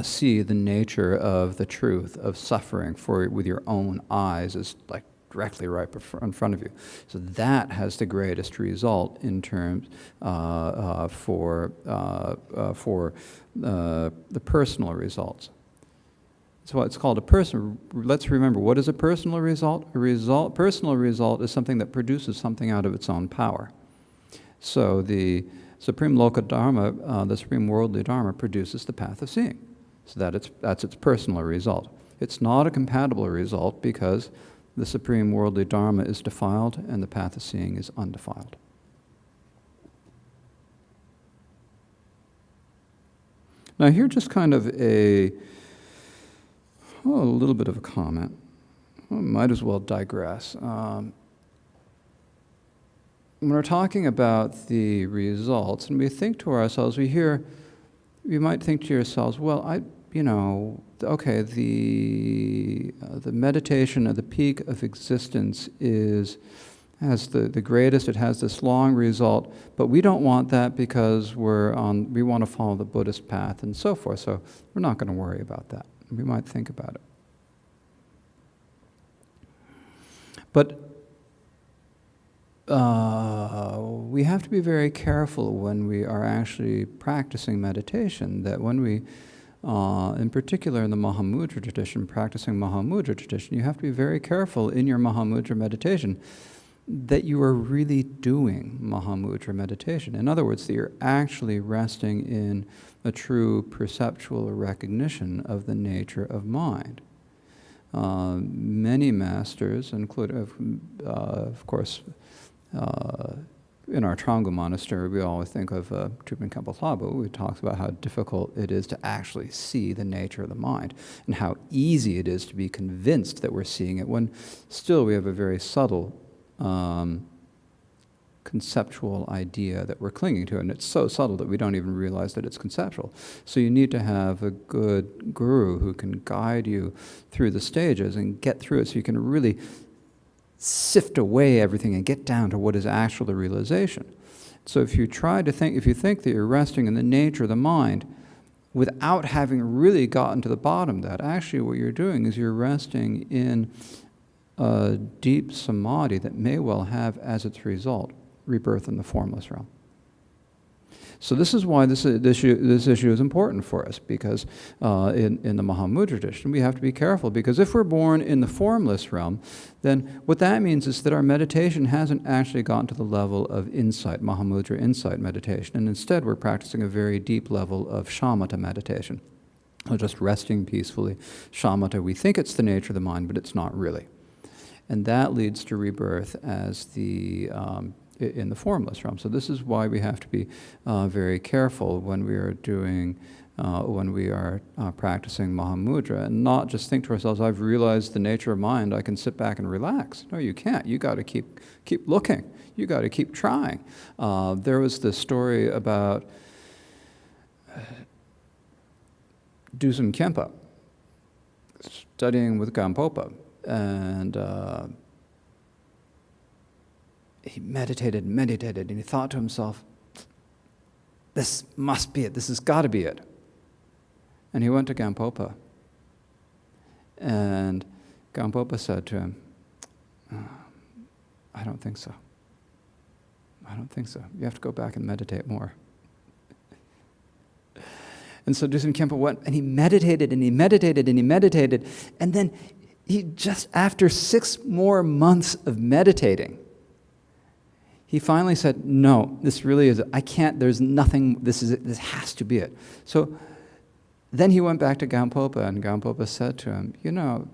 see the nature of the truth of suffering with your own eyes as like directly right in front of you. So that has the greatest result in terms for the personal results. That's why it's called a person. Let's remember, what is a personal result? Personal result is something that produces something out of its own power. So the Supreme Loka Dharma, the Supreme Worldly Dharma, produces the path of seeing. So that's its personal result. It's not a compatible result because the Supreme Worldly Dharma is defiled and the path of seeing is undefiled. Now here just kind of a little bit of a comment. Might as well digress. When we're talking about the results, and we think to ourselves, you might think to yourselves, well, okay, the meditation at the peak of existence has the greatest, it has this long result, but we don't want that because we want to follow the Buddhist path and so forth, so we're not going to worry about that. We might think about it. But we have to be very careful when we are actually practicing meditation, that when we, in particular in the Mahamudra tradition, practicing Mahamudra tradition, you have to be very careful in your Mahamudra meditation that you are really doing Mahamudra meditation. In other words, that you're actually resting in a true perceptual recognition of the nature of mind. Many masters, including, of course, in our Trangu monastery, we always think of Trubin Khenpo Thabu, who talks about how difficult it is to actually see the nature of the mind, and how easy it is to be convinced that we're seeing it, when still we have a very subtle conceptual idea that we're clinging to, and it's so subtle that we don't even realize that it's conceptual. So you need to have a good guru who can guide you through the stages and get through it so you can really sift away everything and get down to what is actual the realization. So if you think that you're resting in the nature of the mind without having really gotten to the bottom of that, actually what you're doing is you're resting in a deep samadhi that may well have as its result rebirth in the formless realm. So this is why this issue is important for us, because in the Mahamudra tradition we have to be careful, because if we're born in the formless realm, then what that means is that our meditation hasn't actually gotten to the level of insight, Mahamudra insight meditation, and instead we're practicing a very deep level of shamatha meditation. So just resting peacefully. Shamatha, we think it's the nature of the mind, but it's not really. And that leads to rebirth as in the formless realm. So this is why we have to be very careful when we are practicing Mahamudra, and not just think to ourselves, I've realized the nature of mind, I can sit back and relax. No, you can't. You got to keep looking. You got to keep trying. There was this story about Dusum Khenpo studying with Gampopa. And he meditated, and he thought to himself, this must be it, this has got to be it. And he went to Gampopa. And Gampopa said to him, I don't think so. I don't think so. You have to go back and meditate more. And so Dusum Khenpo went, and he meditated, and then he just, after 6 more months of meditating, he finally said, no, this really is, I can't, there's nothing, this has to be it. So then he went back to Gampopa, and Gampopa said to him,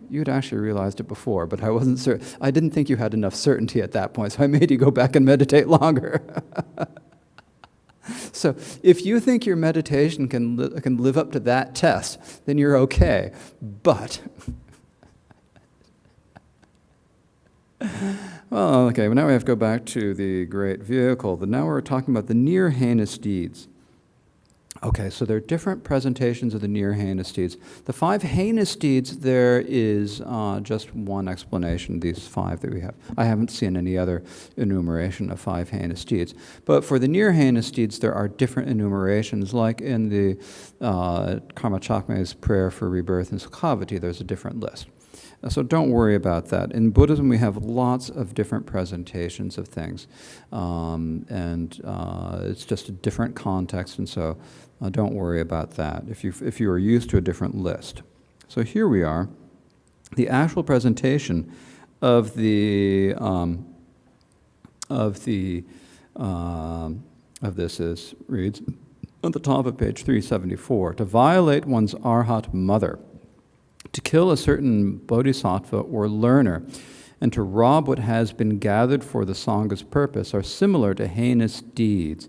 you'd actually realized it before, but I wasn't certain. I didn't think you had enough certainty at that point, so I made you go back and meditate longer. So if you think your meditation can live up to that test, then you're okay. But well, okay, well, now we have to go back to the great vehicle. But now we're talking about the near-heinous deeds. Okay, so there are different presentations of the near-heinous deeds. The 5 heinous deeds, there is just one explanation, these 5 that we have. I haven't seen any other enumeration of 5 heinous deeds. But for the near-heinous deeds, there are different enumerations, like in the Karma Chakme's prayer for rebirth in Sukhavati, there's a different list. So don't worry about that. In Buddhism, we have lots of different presentations of things, and it's just a different context, and so don't worry about that if you are used to a different list. So here we are. The actual presentation of this reads at the top of page 374, to violate one's Arhat mother, to kill a certain bodhisattva or learner, and to rob what has been gathered for the Sangha's purpose are similar to heinous deeds.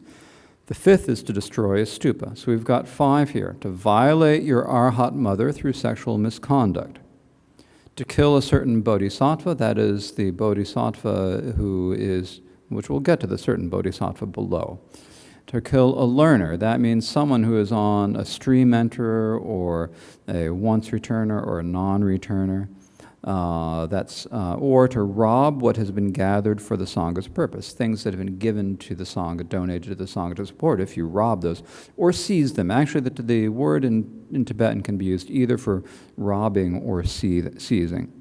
The fifth is to destroy a stupa. So we've got 5 here. To violate your Arhat mother through sexual misconduct. To kill a certain bodhisattva, that is the bodhisattva which we'll get to the certain bodhisattva below. To kill a learner, that means someone who is on a stream enterer or a once returner or a non-returner. Or to rob what has been gathered for the Sangha's purpose, things that have been given to the Sangha, donated to the Sangha to support, if you rob those, or seize them. Actually, the word in Tibetan can be used either for robbing or seizing,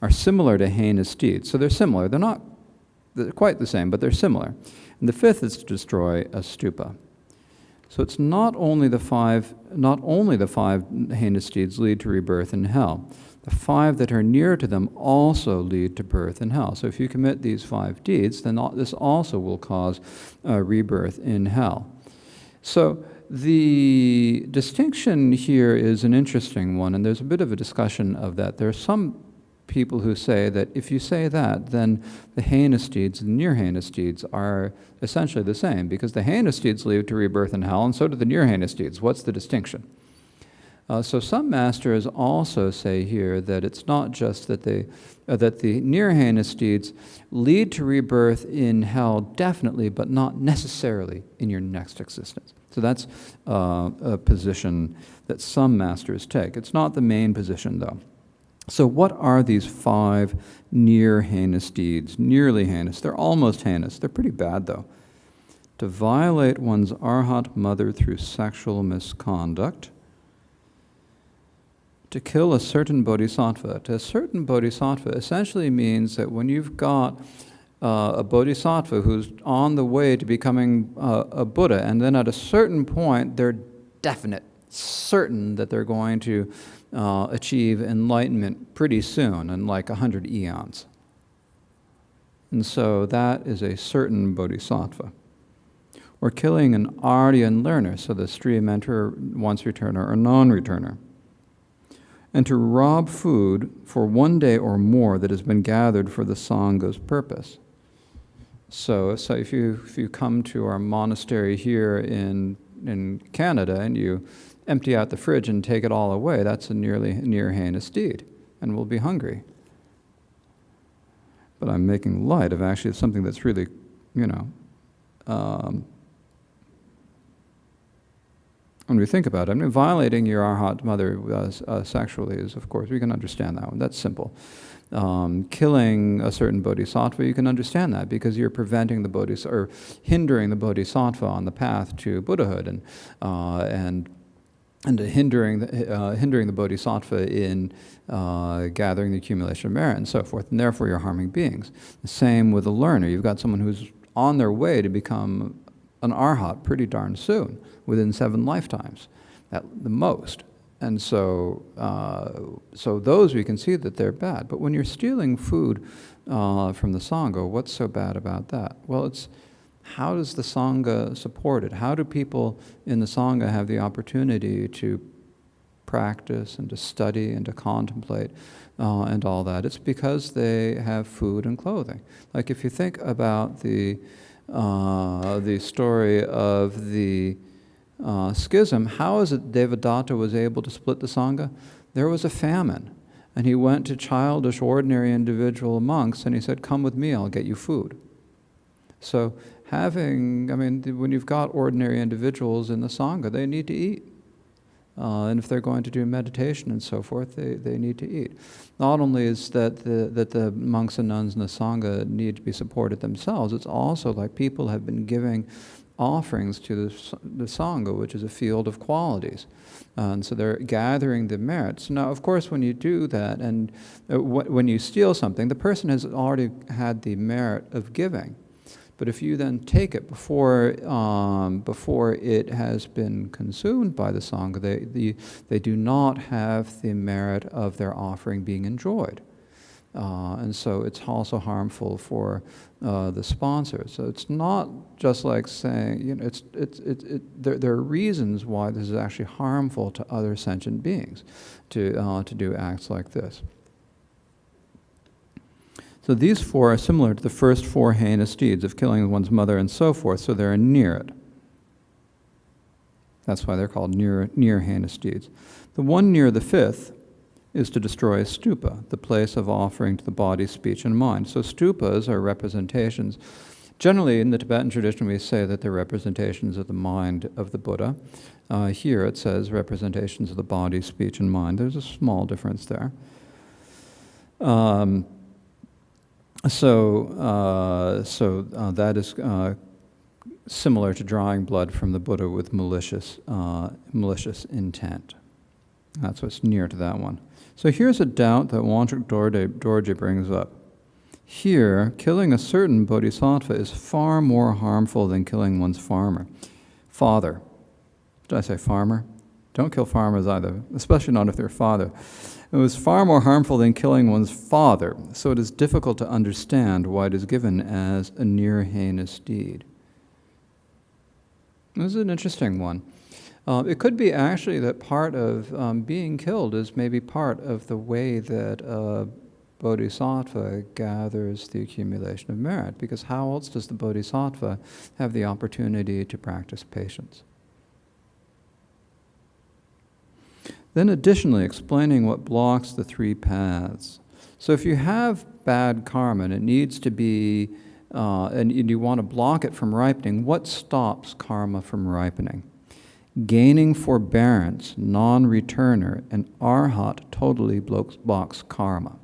are similar to heinous deeds. So they're similar. They're quite the same, but they're similar. And the fifth is to destroy a stupa. So it's not only the five heinous deeds lead to rebirth in hell. The 5 that are near to them also lead to birth in hell. So if you commit these 5 deeds, then this also will cause rebirth in hell. So the distinction here is an interesting one, and there's a bit of a discussion of that. There are some people who say that if you say that, then the heinous deeds and near-heinous deeds are essentially the same, because the heinous deeds lead to rebirth in hell, and so do the near-heinous deeds. What's the distinction? So some masters also say here that it's not just that the near-heinous deeds lead to rebirth in hell definitely, but not necessarily in your next existence. So that's a position that some masters take. It's not the main position, though. So what are these 5 near-heinous deeds? Nearly heinous. They're almost heinous. They're pretty bad, though. To violate one's Arhat mother through sexual misconduct. To kill a certain bodhisattva. To a certain bodhisattva essentially means that when you've got a bodhisattva who's on the way to becoming a Buddha, and then at a certain point they're definite, certain that they're going to achieve enlightenment pretty soon, in like 100 eons. And so that is a certain bodhisattva. Or killing an Aryan learner, so the stream enterer, once returner, or non-returner. And to rob food for 1 day or more that has been gathered for the Sangha's purpose. So if you come to our monastery here in Canada and you empty out the fridge and take it all away, that's a near heinous deed, and we'll be hungry. But I'm making light of actually something that's really, when we think about it, violating your Arhat mother sexually is, of course, we can understand that one. That's simple. Killing a certain bodhisattva, you can understand that because you're preventing the bodhisattva, or hindering the bodhisattva on the path to Buddhahood, and hindering the bodhisattva in gathering the accumulation of merit and so forth, and therefore you're harming beings. The same with a learner. You've got someone who's on their way to become an Arhat pretty darn soon, within 7 lifetimes at the most. And so those we can see that they're bad. But when you're stealing food from the Sangha, what's so bad about that? Well, it's how does the Sangha support it? How do people in the Sangha have the opportunity to practice and to study and to contemplate and all that? It's because they have food and clothing. Like if you think about the story of the schism, how is it Devadatta was able to split the Sangha? There was a famine, and he went to childish, ordinary individual monks, and he said, "Come with me, I'll get you food." So when you've got ordinary individuals in the Sangha, they need to eat. And if they're going to do meditation and so forth, they need to eat. Not only is that the monks and nuns in the Sangha need to be supported themselves, it's also like people have been giving offerings to the Sangha, which is a field of qualities. And so they're gathering the merits. Now, of course, when you do that, and when you steal something, the person has already had the merit of giving. But if you then take it before it has been consumed by the Sangha, they do not have the merit of their offering being enjoyed. And so it's also harmful for the sponsor. So it's not just like saying, there are reasons why this is actually harmful to other sentient beings to do acts like this. So these four are similar to the first four heinous deeds of killing one's mother and so forth, so they're near it. That's why they're called near-heinous deeds. The one near the fifth is to destroy a stupa, the place of offering to the body, speech, and mind. So stupas are representations. Generally, in the Tibetan tradition, we say that they're representations of the mind of the Buddha. Here it says representations of the body, speech, and mind. There's a small difference there. So that is similar to drawing blood from the Buddha with malicious intent. That's what's near to that one. So here's a doubt that Wangchuk Dorje brings up. Here, killing a certain bodhisattva is far more harmful than killing one's father. Did I say farmer? Don't kill farmers either, especially not if they're father. It was far more harmful than killing one's father, so it is difficult to understand why it is given as a near-heinous deed. This is an interesting one. It could be actually that part of being killed is maybe part of the way that a bodhisattva gathers the accumulation of merit, because how else does the bodhisattva have the opportunity to practice patience? Then additionally, explaining what blocks the three paths. So if you have bad karma and it needs to be, and you want to block it from ripening, what stops karma from ripening? Gaining forbearance, non-returner, and Arhat totally blocks karma.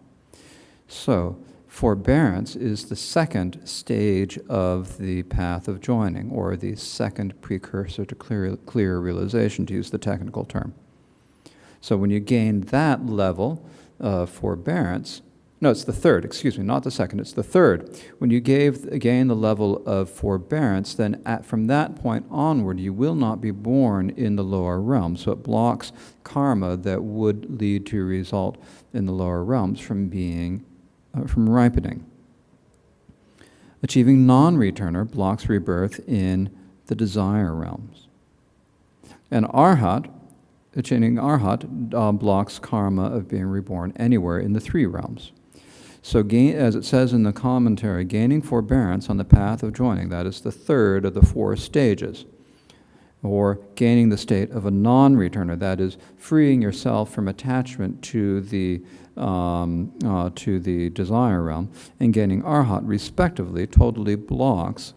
So forbearance is the second stage of the path of joining, or the second precursor to clear realization, to use the technical term. So when you gain that level of forbearance, no, it's the third, excuse me, not the second, it's the third. When you gain the level of forbearance, then from that point onward, you will not be born in the lower realms. So it blocks karma that would lead to a result in the lower realms from ripening. Achieving non-returner blocks rebirth in the desire realms. And achieving Arhat blocks karma of being reborn anywhere in the three realms. So as it says in the commentary, gaining forbearance on the path of joining, that is the third of the four stages. Or gaining the state of a non-returner, that is freeing yourself from attachment to the desire realm, and gaining Arhat, respectively, totally blocks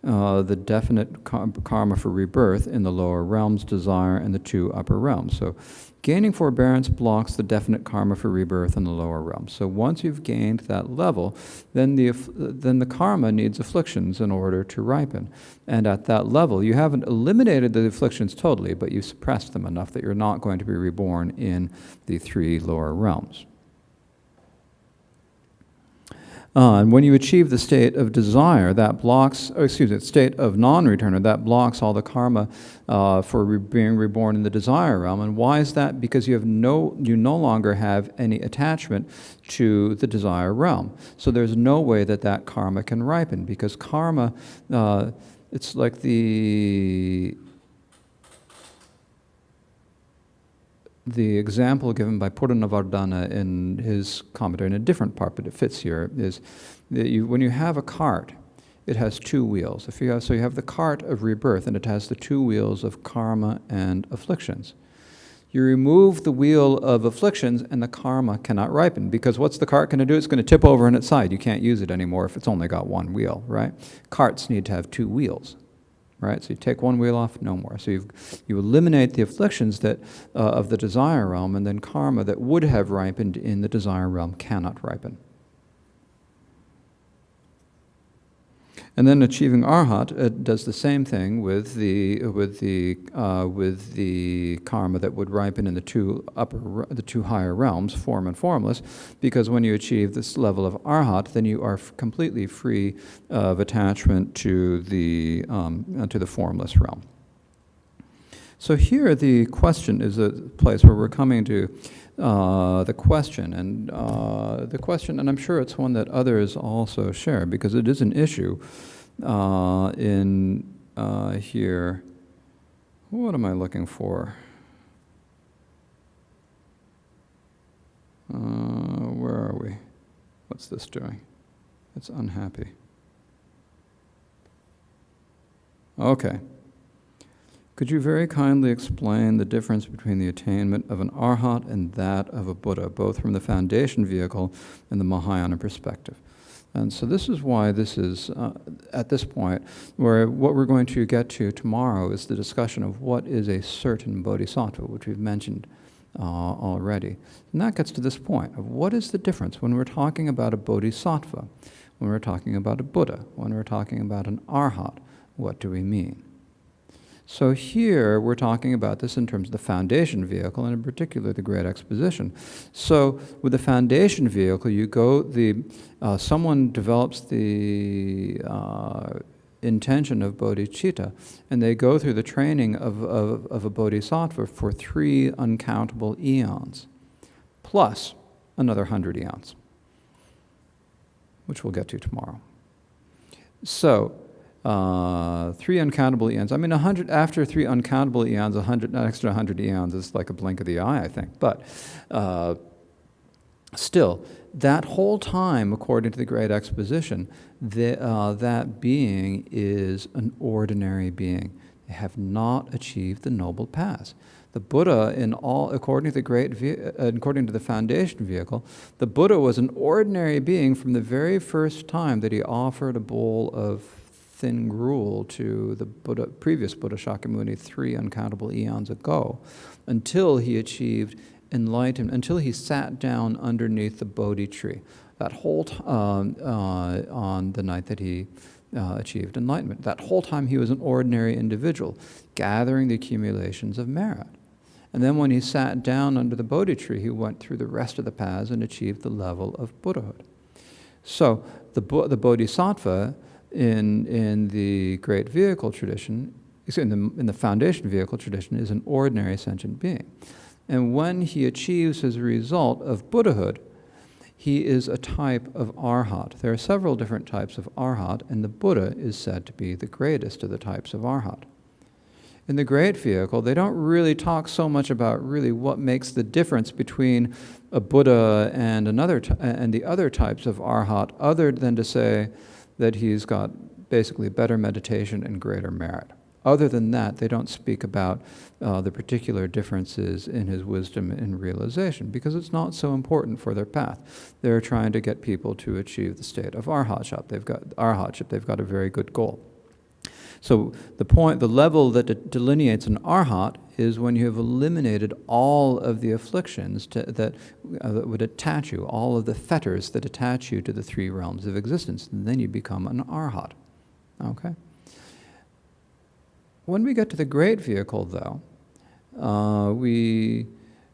the definite karma for rebirth in the lower realms, desire, and the two upper realms. So gaining forbearance blocks the definite karma for rebirth in the lower realms. So once you've gained that level, then the karma needs afflictions in order to ripen. And at that level, you haven't eliminated the afflictions totally, but you suppressed them enough that you're not going to be reborn in the three lower realms. And when you achieve the state of desire, state of non-returner, that blocks all the karma for being reborn in the desire realm. And why is that? Because you no longer have any attachment to the desire realm. So there's no way that karma can ripen, because karma, it's like the example given by Purnavardhana in his commentary, in a different part, but it fits here, is that when you have a cart, it has two wheels. So you have the cart of rebirth, and it has the two wheels of karma and afflictions. You remove the wheel of afflictions, and the karma cannot ripen, because what's the cart going to do? It's going to tip over on its side. You can't use it anymore if it's only got one wheel, right? Carts need to have two wheels. Right, so you take one wheel off, no more. So you eliminate the afflictions that of the desire realm, and then karma that would have ripened in the desire realm cannot ripen. And then achieving Arhat, it does the same thing with the karma that would ripen in the two higher realms, form and formless, because when you achieve this level of Arhat, then you are completely free of attachment to the formless realm. So here the question is a place where we're coming to the question, and I'm sure it's one that others also share, because it is an issue in here. What am I looking for? Where are we? What's this doing? It's unhappy. Okay. Could you very kindly explain the difference between the attainment of an Arhat and that of a Buddha, both from the foundation vehicle and the Mahayana perspective? And so this is why this is, at this point, where what we're going to get to tomorrow is the discussion of what is a certain bodhisattva, which we've mentioned already. And that gets to this point of what is the difference when we're talking about a bodhisattva, when we're talking about a Buddha, when we're talking about an Arhat, what do we mean? So here we're talking about this in terms of the foundation vehicle, and in particular the Great Exposition. So with the foundation vehicle, you go, someone develops the intention of bodhicitta, and they go through the training of a bodhisattva for 3 uncountable eons, plus another 100 eons, which we'll get to tomorrow. So 3 uncountable eons. I mean, 100 after 3 uncountable eons, 100, an extra 100 eons is like a blink of the eye, I think. But still, that whole time, according to the Great Exposition, that being is an ordinary being. They have not achieved the noble paths. The Buddha, according to the foundation vehicle, the Buddha was an ordinary being from the very first time that he offered a bowl of thin gruel to the previous Buddha Shakyamuni 3 uncountable eons ago, until he achieved enlightenment, until he sat down underneath the Bodhi tree. That whole on the night that he achieved enlightenment. That whole time he was an ordinary individual, gathering the accumulations of merit. And then when he sat down under the Bodhi tree, he went through the rest of the paths and achieved the level of Buddhahood. So the Bodhisattva in the great vehicle tradition, in the foundation vehicle tradition, is an ordinary sentient being. And when he achieves his result of Buddhahood, he is a type of Arhat. There are several different types of Arhat, and the Buddha is said to be the greatest of the types of Arhat. In the great vehicle, they don't really talk so much about really what makes the difference between a Buddha and and the other types of Arhat, other than to say that he's got basically better meditation and greater merit. Other than that, they don't speak about the particular differences in his wisdom and realization, because it's not so important for their path. They're trying to get people to achieve the state of arhatship. They've got a very good goal. So the level that delineates an arhat is when you have eliminated all of the afflictions that would attach you, all of the fetters that attach you to the 3 realms of existence, and then you become an arhat. Okay? When we get to the great vehicle, though, we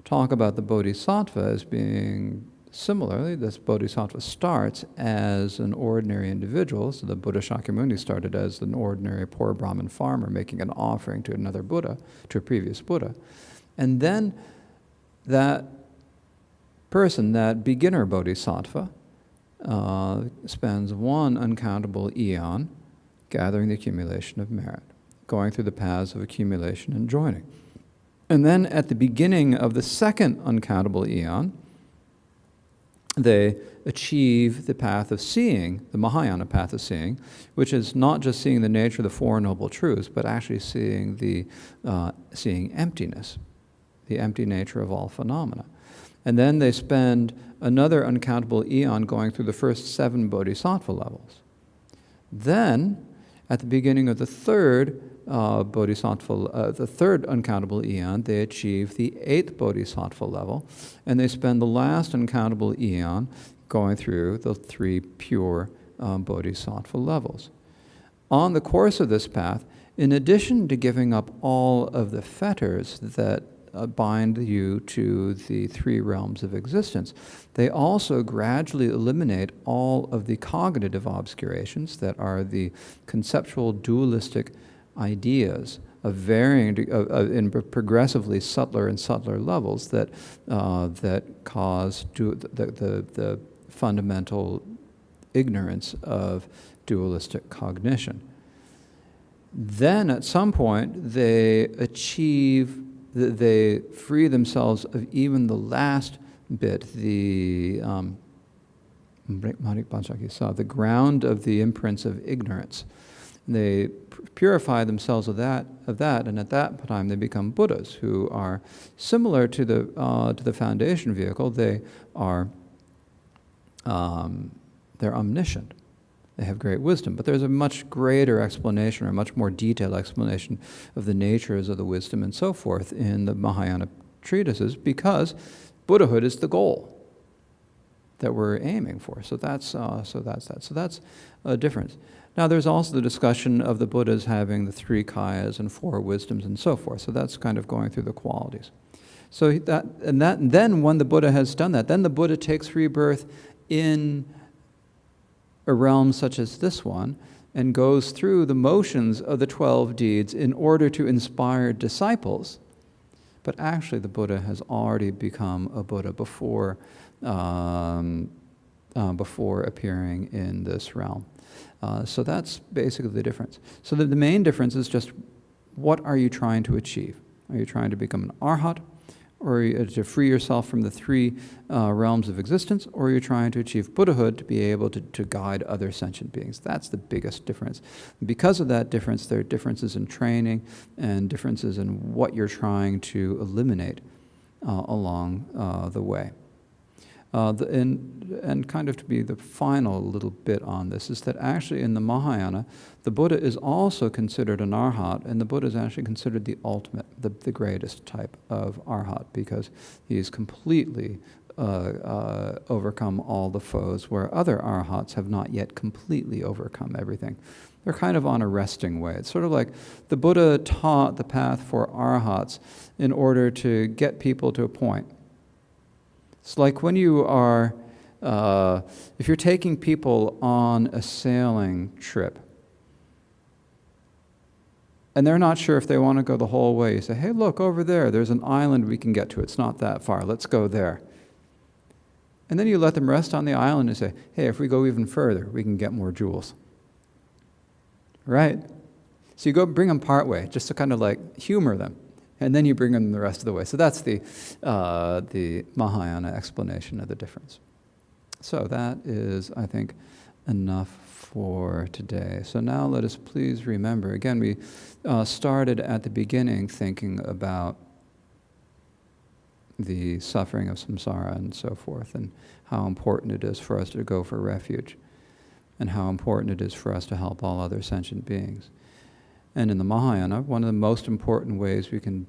talk about the bodhisattva as being similarly. This bodhisattva starts as an ordinary individual. So the Buddha Shakyamuni started as an ordinary poor Brahmin farmer making an offering to another Buddha, to a previous Buddha. And then that person, that beginner bodhisattva, spends 1 uncountable eon gathering the accumulation of merit, going through the paths of accumulation and joining. And then at the beginning of the 2nd uncountable eon, they achieve the path of seeing, the Mahayana path of seeing, which is not just seeing the nature of the 4 Noble Truths, but actually seeing seeing emptiness, the empty nature of all phenomena. And then they spend another uncountable eon going through the first 7 bodhisattva levels. Then, at the beginning of the 3rd the 3rd uncountable eon, they achieve the 8th bodhisattva level, and they spend the last uncountable eon going through the 3 pure bodhisattva levels. on the course of this path, in addition to giving up all of the fetters that bind you to the three realms of existence, they also gradually eliminate all of the cognitive obscurations that are the conceptual dualistic ideas of varying, in progressively subtler and subtler levels that cause the fundamental ignorance of dualistic cognition. Then at some point they free themselves of even the last bit, the ground of the imprints of ignorance. They purify themselves of that, and at that time they become Buddhas, who are similar to the foundation vehicle. They are they're omniscient. They have great wisdom, but there's a much greater explanation, or a much more detailed explanation of the natures of the wisdom and so forth in the Mahayana treatises, because Buddhahood is the goal that we're aiming for. So that's that. So that's a difference. Now, there's also the discussion of the Buddhas having the three kayas and four wisdoms and so forth. So that's kind of going through the qualities. So then when the Buddha has done that, then the Buddha takes rebirth in a realm such as this one, and goes through the motions of the 12 deeds in order to inspire disciples. But actually the Buddha has already become a Buddha before appearing in this realm. So that's basically the difference. So the main difference is just, what are you trying to achieve? Are you trying to become an Arhat, or to free yourself from the three realms of existence, or are you trying to achieve Buddhahood to be able to guide other sentient beings? That's the biggest difference. Because of that difference, there are differences in training and differences in what you're trying to eliminate along the way. And kind of to be the final little bit on this is that actually in the Mahayana, the Buddha is also considered an Arhat, and the Buddha is actually considered the ultimate, the greatest type of Arhat, because he's completely overcome all the foes, where other Arhats have not yet completely overcome everything. They're kind of on a resting way. It's sort of like the Buddha taught the path for Arhats in order to get people to a point. It's like when you are, if you're taking people on a sailing trip, and they're not sure if they want to go the whole way. You say, hey, look, over there's an island we can get to. It's not that far. Let's go there. And then you let them rest on the island and say, hey, if we go even further, we can get more jewels. Right? So you go bring them part way, just to kind of like humor them. And then you bring them the rest of the way. So that's the Mahayana explanation of the difference. So that is, I think, enough for today. So now let us please remember, again, we started at the beginning thinking about the suffering of samsara and so forth, and how important it is for us to go for refuge, and how important it is for us to help all other sentient beings. And in the Mahayana, one of the most important ways we can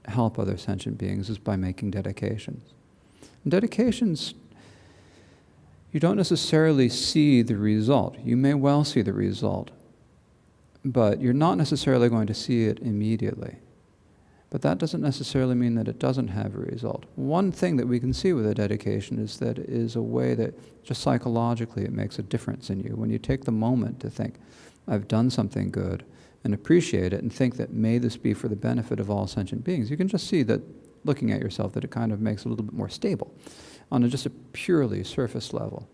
help other sentient beings is by making dedications. And dedications, you don't necessarily see the result. You may well see the result, but you're not necessarily going to see it immediately. But that doesn't necessarily mean that it doesn't have a result. One thing that we can see with a dedication is that it is a way that just psychologically it makes a difference in you. When you take the moment to think, I've done something good, and appreciate it and think that may this be for the benefit of all sentient beings, you can just see that, looking at yourself, that it kind of makes it a little bit more stable on just a purely surface level.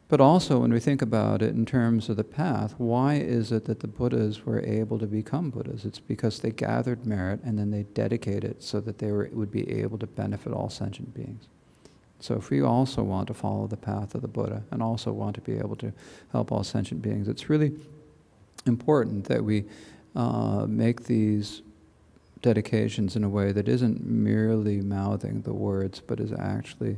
But also when we think about it in terms of the path, why is it that the Buddhas were able to become Buddhas? It's because they gathered merit and then they dedicated it so that they would be able to benefit all sentient beings. So if we also want to follow the path of the Buddha and also want to be able to help all sentient beings, it's really important that we make these dedications in a way that isn't merely mouthing the words, but is actually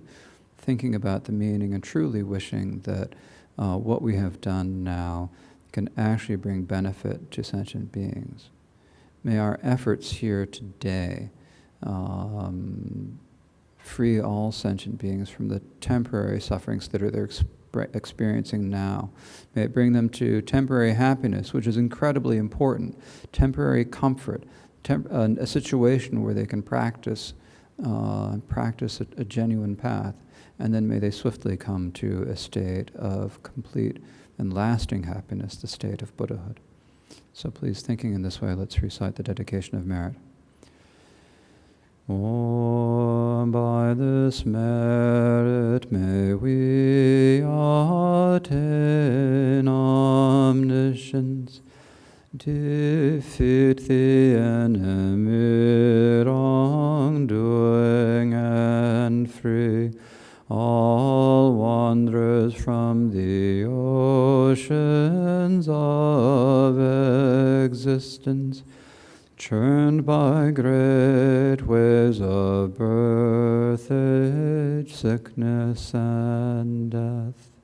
thinking about the meaning and truly wishing that what we have done now can actually bring benefit to sentient beings. May our efforts here today free all sentient beings from the temporary sufferings that they're experiencing now. May it bring them to temporary happiness, which is incredibly important, temporary comfort, a situation where they can practice a genuine path, and then may they swiftly come to a state of complete and lasting happiness, the state of Buddhahood. So please, thinking in this way, let's recite the dedication of merit. By this merit may we attain omniscience, defeat the enemy, wrongdoing, and free all wanderers from the oceans of existence, churned by great waves of birth, age, sickness, and death.